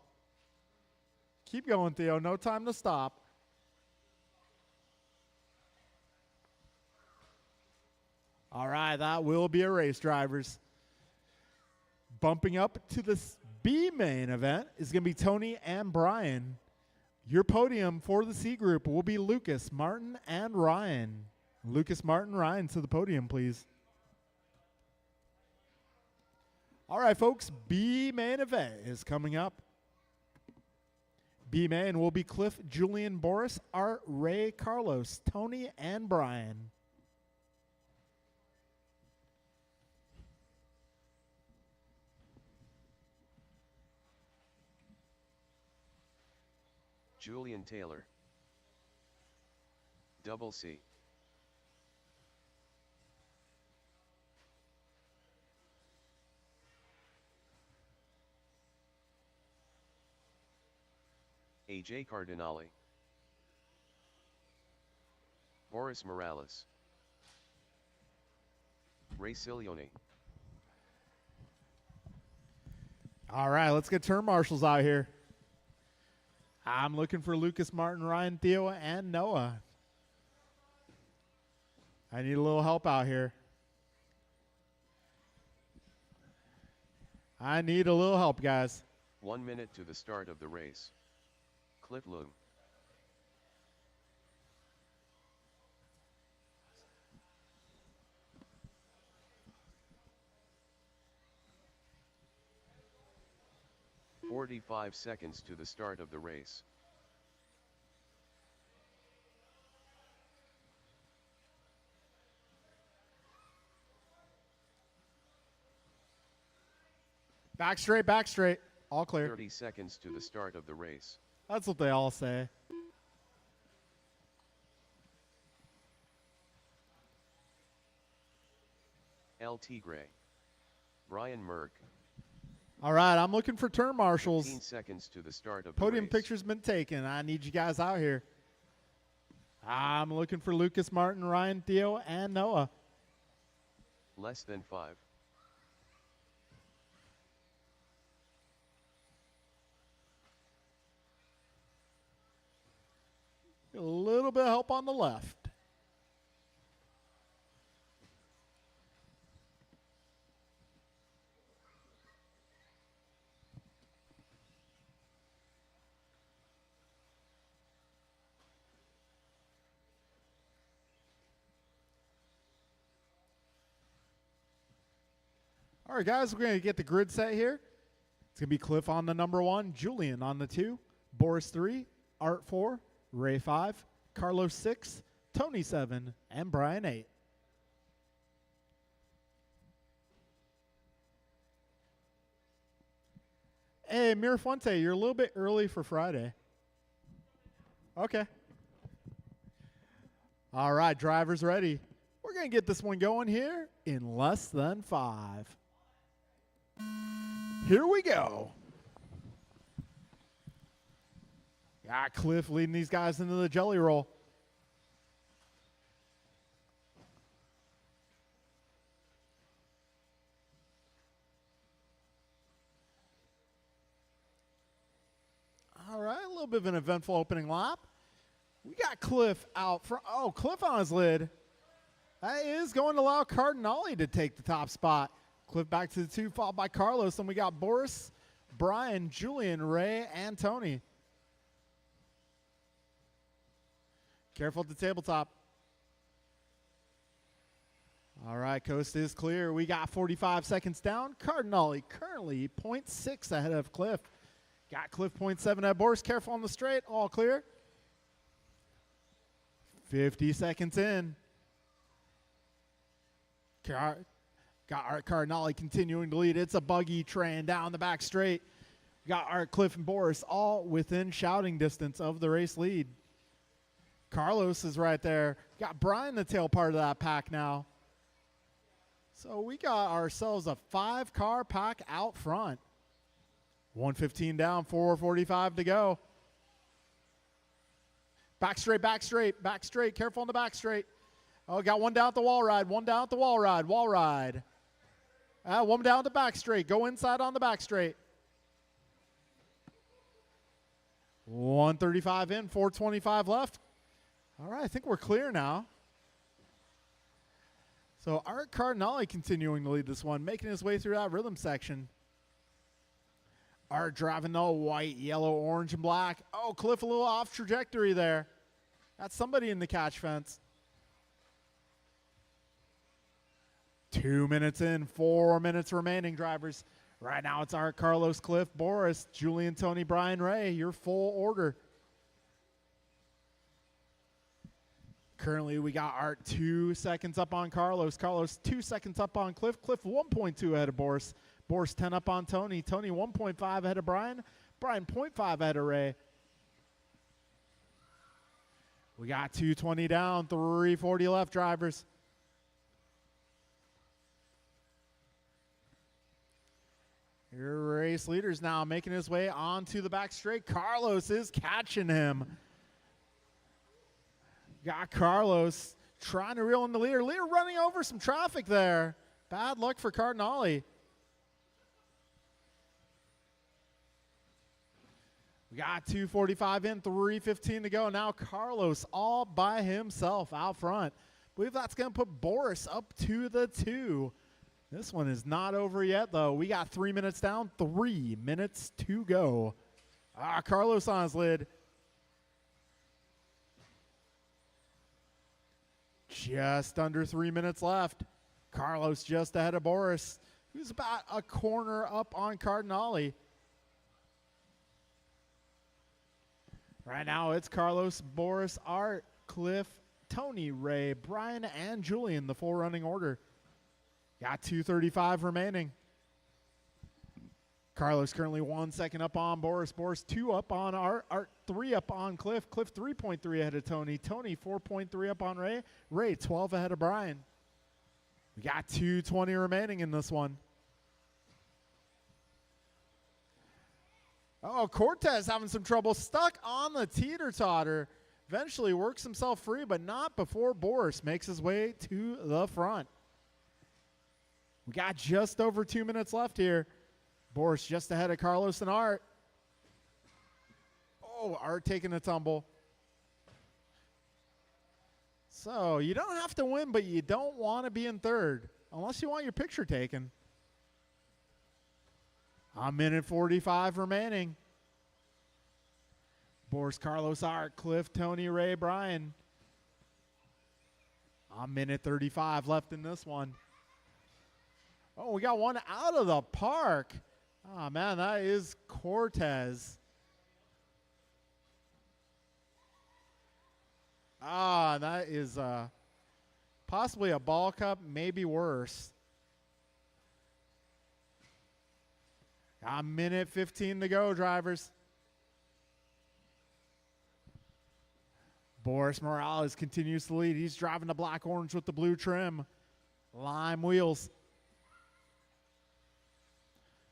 Keep going, Theo. No time to stop. All right, that will be a race, drivers. Bumping up to the B main event is going to be Tony and Brian. Your podium for the C group will be Lucas, Martin, and Ryan. Lucas, Martin, Ryan to the podium, please. All right, folks, B main event is coming up. B main will be Cliff, Julian, Boris, Art, Ray, Carlos, Tony, and Brian. Julian Taylor. Double C. AJ Cardinale. Boris Morales. Ray Cilione. All right, let's get turn marshals out here. I'm looking for Lucas, Martin, Ryan, Theo, and Noah. I need a little help out here. I need a little help, guys. 1 minute to the start of the race. Cliff Loom. "45 seconds to the start of the race. Back straight, back straight. All clear. 30 seconds to the start of the race. That's what they all say. El Tigre. Brian Merck. All right, I'm looking for turn marshals. 15 seconds to the start of the Podium race. picture's been taken. I need you guys out here. I'm looking for Lucas, Martin, Ryan, Theo, and Noah. Less than 5. A little bit of help on the left. All right, guys, we're going to get the grid set here. It's going to be Cliff on the number 1, Julian on the 2, Boris 3, Art 4, Ray 5, Carlos 6, Tony 7, and Brian 8. Hey, Mirafuente, you're a little bit early for Friday. Okay. All right, drivers ready. We're going to get this one going here in less than 5. Here we go. Got Cliff leading these guys into the jelly roll. All right, a little bit of an eventful opening lap. We got Cliff out front. Oh, Cliff on his lid. That is going to allow Cardinale to take the top spot. Cliff back to the 2, followed by Carlos. And we got Boris, Brian, Julian, Ray, and Tony. Careful at the tabletop. All right, coast is clear. We got 45 seconds down. Cardinale currently 0.6 ahead of Cliff. Got Cliff 0.7 at Boris. Careful on the straight. All clear. 50 seconds in. Got Art Cardinale continuing to lead. It's a buggy train down the back straight. Got Art, Cliff, and Boris all within shouting distance of the race lead. Carlos is right there. Got Brian the tail part of that pack now. So we got ourselves a 5-car pack out front. 115 down, 4:45 to go. Back straight, back straight, back straight. Careful on the back straight. Oh, got one down at the wall ride, one down at the wall ride, wall ride. One down at the back straight. Go inside on the back straight. 135 in, 425 left. All right, I think we're clear now. So Art Cardinale continuing to lead this one, making his way through that rhythm section. Art driving the white, yellow, orange, and black. Oh, Cliff a little off trajectory there. That's somebody in the catch fence. 2 minutes in, 4 minutes remaining, drivers. Right now it's Art, Carlos, Cliff, Boris, Julian, Tony, Brian, Ray. Your full order. Currently, we got Art 2 seconds up on Carlos. Carlos 2 seconds up on Cliff. Cliff 1.2 ahead of Boris. Boris 10 up on Tony. Tony 1.5 ahead of Brian. Brian 0.5 ahead of Ray. We got 220 down, 340 left, drivers. Your race leader's now making his way onto the back straight. Carlos is catching him. Got Carlos trying to reel in the leader. Leader running over some traffic there. Bad luck for Cardinale. We got 2:45 in, 3:15 to go. Now Carlos all by himself out front. I believe that's going to put Boris up to the 2. This one is not over yet, though. We got 3 minutes down, 3 minutes to go. Carlos on his lid. Just under 3 minutes left. Carlos just ahead of Boris, who's about a corner up on Cardinale. Right now it's Carlos, Boris, Art, Cliff, Tony, Ray, Brian, and Julian, the full running order. Got 2:35 remaining. Carlos currently 1 second up on Boris. Boris 2 up on Art. Art 3 up on Cliff. Cliff 3.3 ahead of Tony. Tony 4.3 up on Ray. Ray 12 ahead of Brian. We got 2:20 remaining in this one. Oh, Cortez having some trouble. Stuck on the teeter-totter. Eventually works himself free, but not before Boris makes his way to the front. We got just over 2 minutes left here. Boris just ahead of Carlos and Art. Oh, Art taking a tumble. So you don't have to win, but you don't want to be in third unless you want your picture taken. A minute 45 remaining. Boris, Carlos, Art, Cliff, Tony, Ray, Brian. A minute 35 left in this one. Oh, we got one out of the park. Oh, man, that is Cortez. That is possibly a ball cup, maybe worse. A minute 15 to go, drivers. Boris Morales continues to lead. He's driving the black-orange with the blue trim. Lime wheels.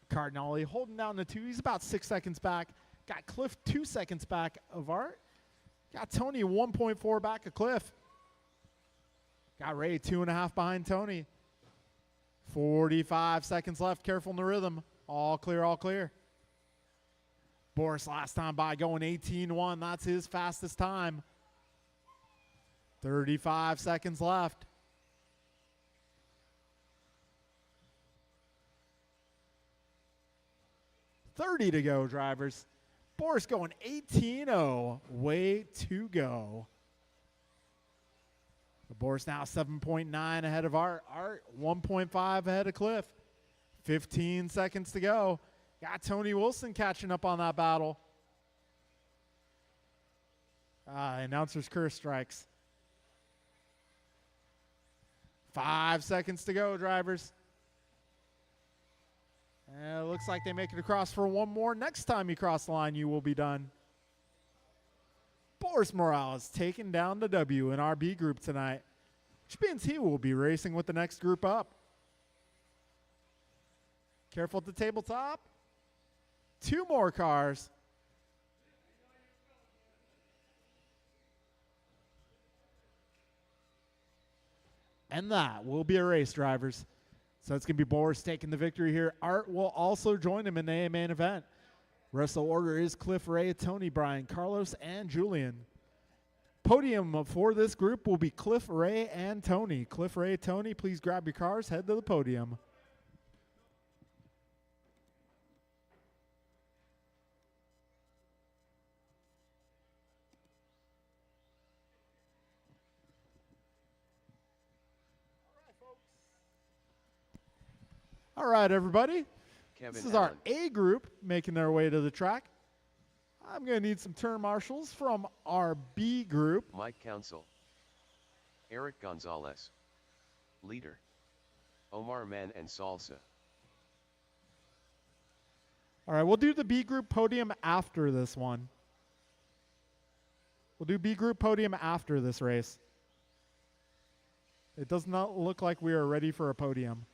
Cardinale holding down the 2. He's about 6 seconds back. Got Cliff 2 seconds back of Art. Got Tony 1.4 back of Cliff. Got Ray 2.5 behind Tony. 45 seconds left. Careful in the rhythm. All clear, all clear. Boris last time by going 18-1. That's his fastest time. 35 seconds left. $30 to go, drivers. Boris going 18-0. Way to go. Boris now 7.9 ahead of Art. Art 1.5 ahead of Cliff. 15 seconds to go. Got Tony Wilson catching up on that battle. Announcer's curse strikes. 5 seconds to go, drivers. And it looks like they make it across for one more. Next time you cross the line, you will be done. Boris Morales taking down the W in our B group tonight, which means he will be racing with the next group up. Careful at the tabletop. 2 more cars. And that will be a race, drivers. So it's going to be Boris taking the victory here. Art will also join him in the main event. Rest of the order is Cliff, Ray, Tony, Brian, Carlos, and Julian. Podium for this group will be Cliff, Ray, and Tony. Cliff, Ray, Tony, please grab your cars, head to the podium. All right, everybody. Kevin This is Allen. our A group making their way to the track. I'm going to need some turn marshals from our B group. Mike Council. Eric Gonzalez. Leader. Omar Man and Salsa. All right, we'll do the B group podium after this one. We'll do B group podium after this race. It does not look like we are ready for a podium.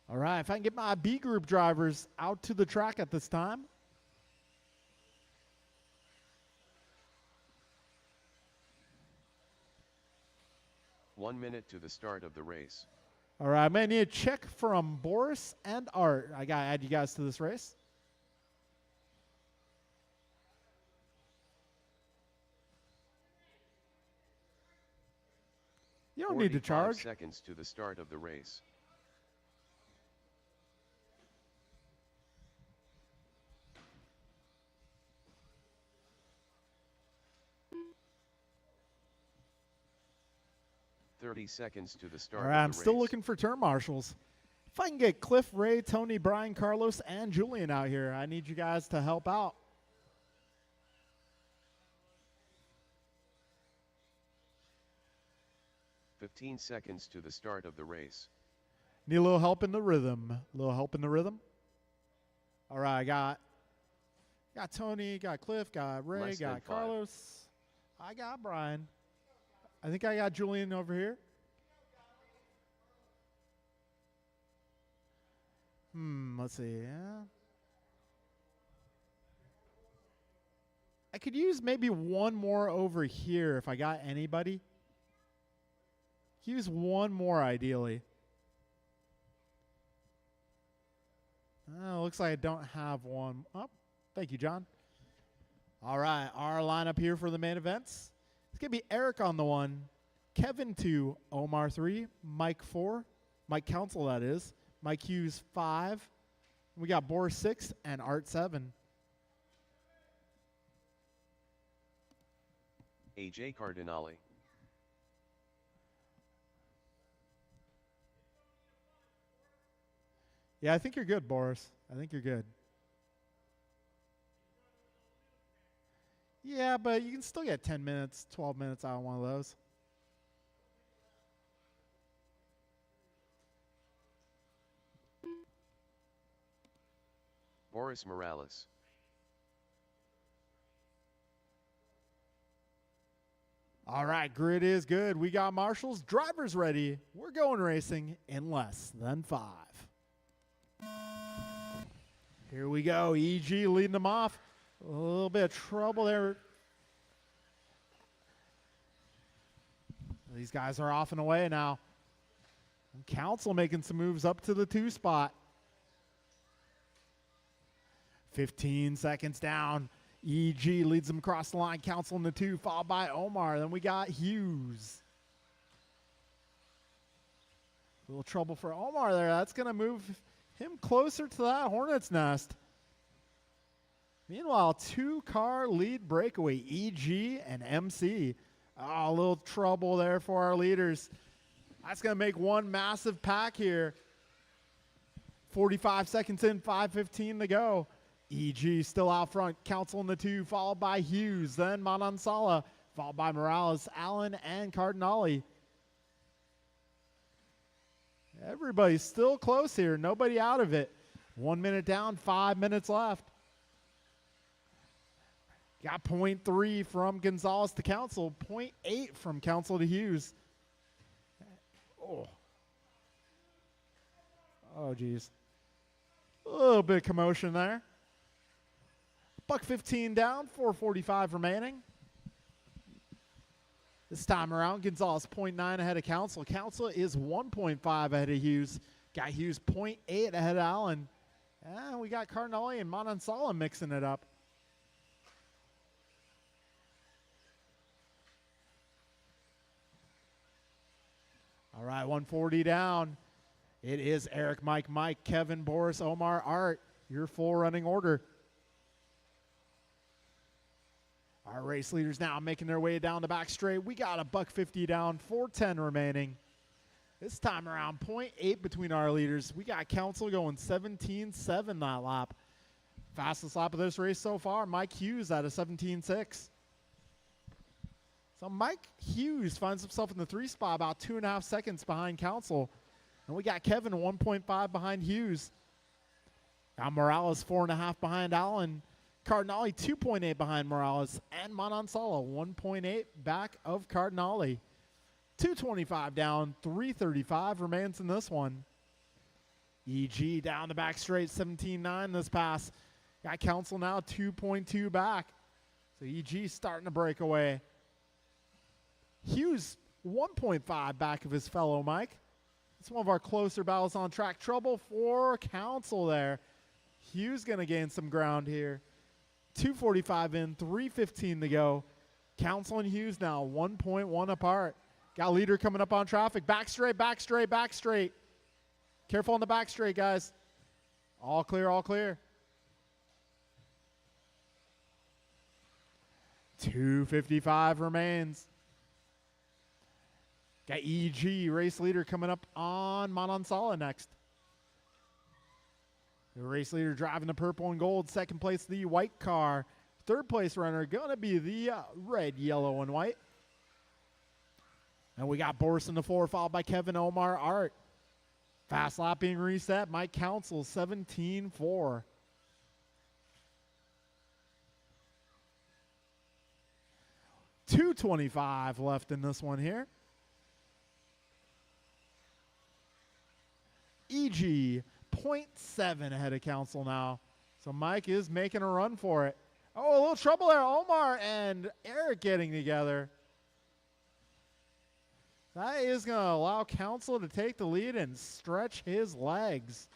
All right, if I can get my B group drivers out to the track at this time. One minute to the start of the race. All right, I'm going to need a check from Boris and Art. I got to add you guys to this race. You don't need to 45 charge. seconds to the start of the race. $30 seconds to the start All of right, the I'm race. still looking for turn marshals. If I can get Cliff, Ray, Tony, Brian, Carlos, and Julian out here, I need you guys to help out. $15 seconds to the start of the race. Need a little help in the rhythm. A little help in the rhythm. All right, I got Tony, got Cliff, got Ray, Less than got 5. Carlos. I got Brian. I think I got Julian over here. Let's see. Yeah. I could use maybe one more over here if I got anybody. Use one more ideally. Looks like I don't have one. Oh, thank you, John. All right, our lineup here for the main events. It's going to be Eric on the 1, Kevin 2, Omar 3, Mike 4, Mike Council that is, Mike Hughes 5, we got Boris 6, and Art 7. AJ Cardinale. Yeah, I think you're good, Boris. I think you're good. Yeah, but you can still get 10 minutes, 12 minutes out of one of those. Boris Morales. All right, grid is good. We got marshals, drivers ready. We're going racing in less than 5. Here we go. EG leading them off. A little bit of trouble there. These guys are off and away now. Council making some moves up to the 2 spot. 15 seconds down. EG leads them across the line. Council in the 2, followed by Omar. Then we got Hughes. A little trouble for Omar there. That's going to move him closer to that hornet's nest. Meanwhile, 2-car lead breakaway, EG and MC. Oh, a little trouble there for our leaders. That's going to make one massive pack here. 45 seconds in, 5:15 to go. EG still out front. Council in the 2, followed by Hughes. Then Manansala, followed by Morales, Allen, and Cardinale. Everybody's still close here. Nobody out of it. 1 minute down, 5 minutes left. Got 0.3 from Gonzalez to Council. 0.8 from Council to Hughes. Oh, geez. A little bit of commotion there. $1.15 down, 4:45 remaining. This time around, Gonzalez 0.9 ahead of Council. Council is 1.5 ahead of Hughes. Got Hughes 0.8 ahead of Allen. And we got Cardinale and Manansala mixing it up. All right, 140 down. It is Eric, Mike, Kevin, Boris, Omar, Art. Your full running order. Our race leaders now making their way down the back straight. We got $1.50 down, 4:10 remaining. This time around, 0.8 between our leaders. We got Council going 17.7 that lap. Fastest lap of this race so far, Mike Hughes at a 17.6. So Mike Hughes finds himself in the 3 spot, about 2.5 seconds behind Council. And we got Kevin 1.5 behind Hughes. Now Morales 4.5 behind Allen. Cardinale 2.8 behind Morales. And Manansala 1.8 back of Cardinale. 225 down, 335 remains in this one. EG down the back straight, 17.9 this pass. Got Council now 2.2 back. So EG starting to break away. Hughes 1.5 back of his fellow Mike. It's one of our closer battles on track. Trouble for Council there. Hughes going to gain some ground here. 2:45 in, 3:15 to go. Council and Hughes now 1.1 apart. Got leader coming up on traffic. Back straight, back straight, back straight. Careful on the back straight, guys. All clear, all clear. 2:55 remains. Got EG, race leader, coming up on Manansala next. The race leader driving the purple and gold. Second place, the white car. Third place runner going to be the red, yellow, and white. And we got Boris in the 4, followed by Kevin, Omar, Art. Fast lap being reset. Mike Council, 17.4. $2.25 left in this one here. EG 0.7 ahead of Council now. So Mike is making a run for it. Oh, a little trouble there. Omar and Eric getting together. That is going to allow Council to take the lead and stretch his legs.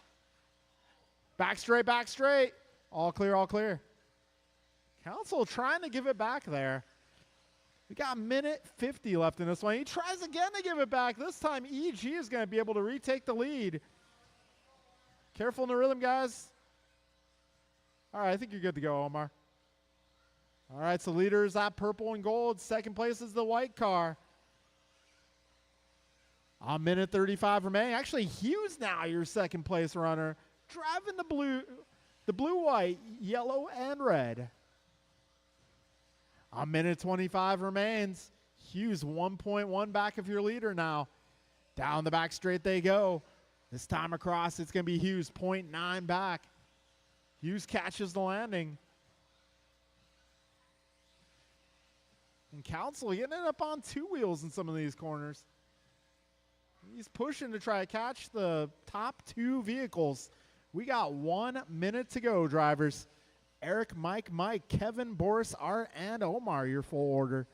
Back straight, back straight. All clear, all clear. Council trying to give it back there. We got 1:50 left in this one. He tries again to give it back. This time EG is going to be able to retake the lead. Careful in the rhythm, guys. All right, I think you're good to go, Omar. All right, so leader is that purple and gold. Second place is the white car. A 1:35 remaining. Actually, Hughes now your second place runner. Driving the blue, white, yellow, and red. A minute 25 remains. Hughes 1.1 back of your leader now. Down the back straight they go. This time across, it's going to be Hughes 0.9 back. Hughes catches the landing. And Council getting it up on two wheels in some of these corners. He's pushing to try to catch the top two vehicles. We got 1 minute to go, drivers. Eric, Mike, Kevin, Boris, Art, and Omar, your full order.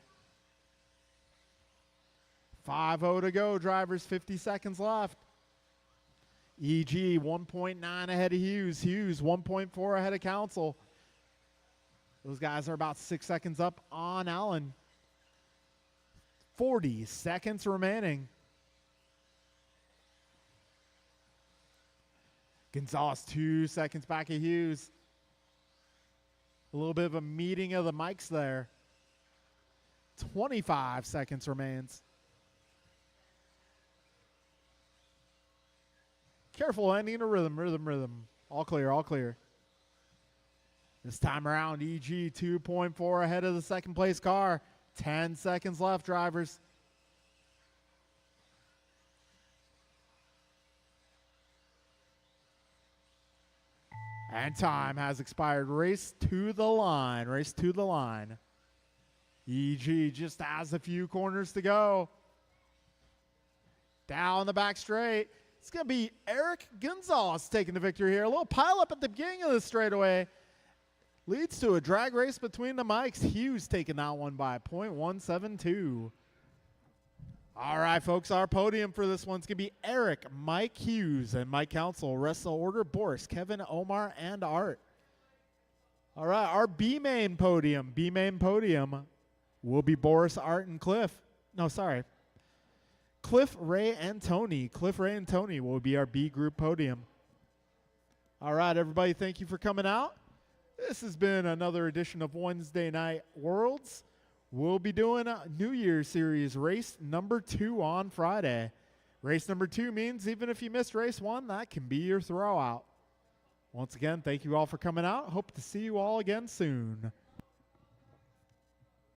5-0 to go, drivers. 50 seconds left. EG 1.9 ahead of Hughes. Hughes 1.4 ahead of Council. Those guys are about 6 seconds up on Allen. 40 seconds remaining. Gonzalez 2 seconds back of Hughes. A little bit of a meeting of the mics there. 25 seconds remains. Careful ending in a rhythm. All clear, all clear. This time around, EG 2.4 ahead of the second place car. 10 seconds left, drivers. And time has expired. Race to the line. Race to the line. EG just has a few corners to go. Down the back straight. It's going to be Eric Gonzalez taking the victory here. A little pile up at the beginning of the straightaway. Leads to a drag race between the mics. Hughes taking that one by .172. All right, folks, our podium for this one's going to be Eric, Mike Hughes, and Mike Council. Rest of the order, Boris, Kevin, Omar, and Art. All right, our B-main podium will be Boris, Art, and Cliff. No, sorry. Cliff, Ray, and Tony. Cliff, Ray, and Tony will be our B group podium. All right, everybody, thank you for coming out. This has been another edition of Wednesday Night Worlds. We'll be doing a New Year's Series race number 2 on Friday. Race number 2 means even if you missed race 1, that can be your throwout. Once again, thank you all for coming out. Hope to see you all again soon.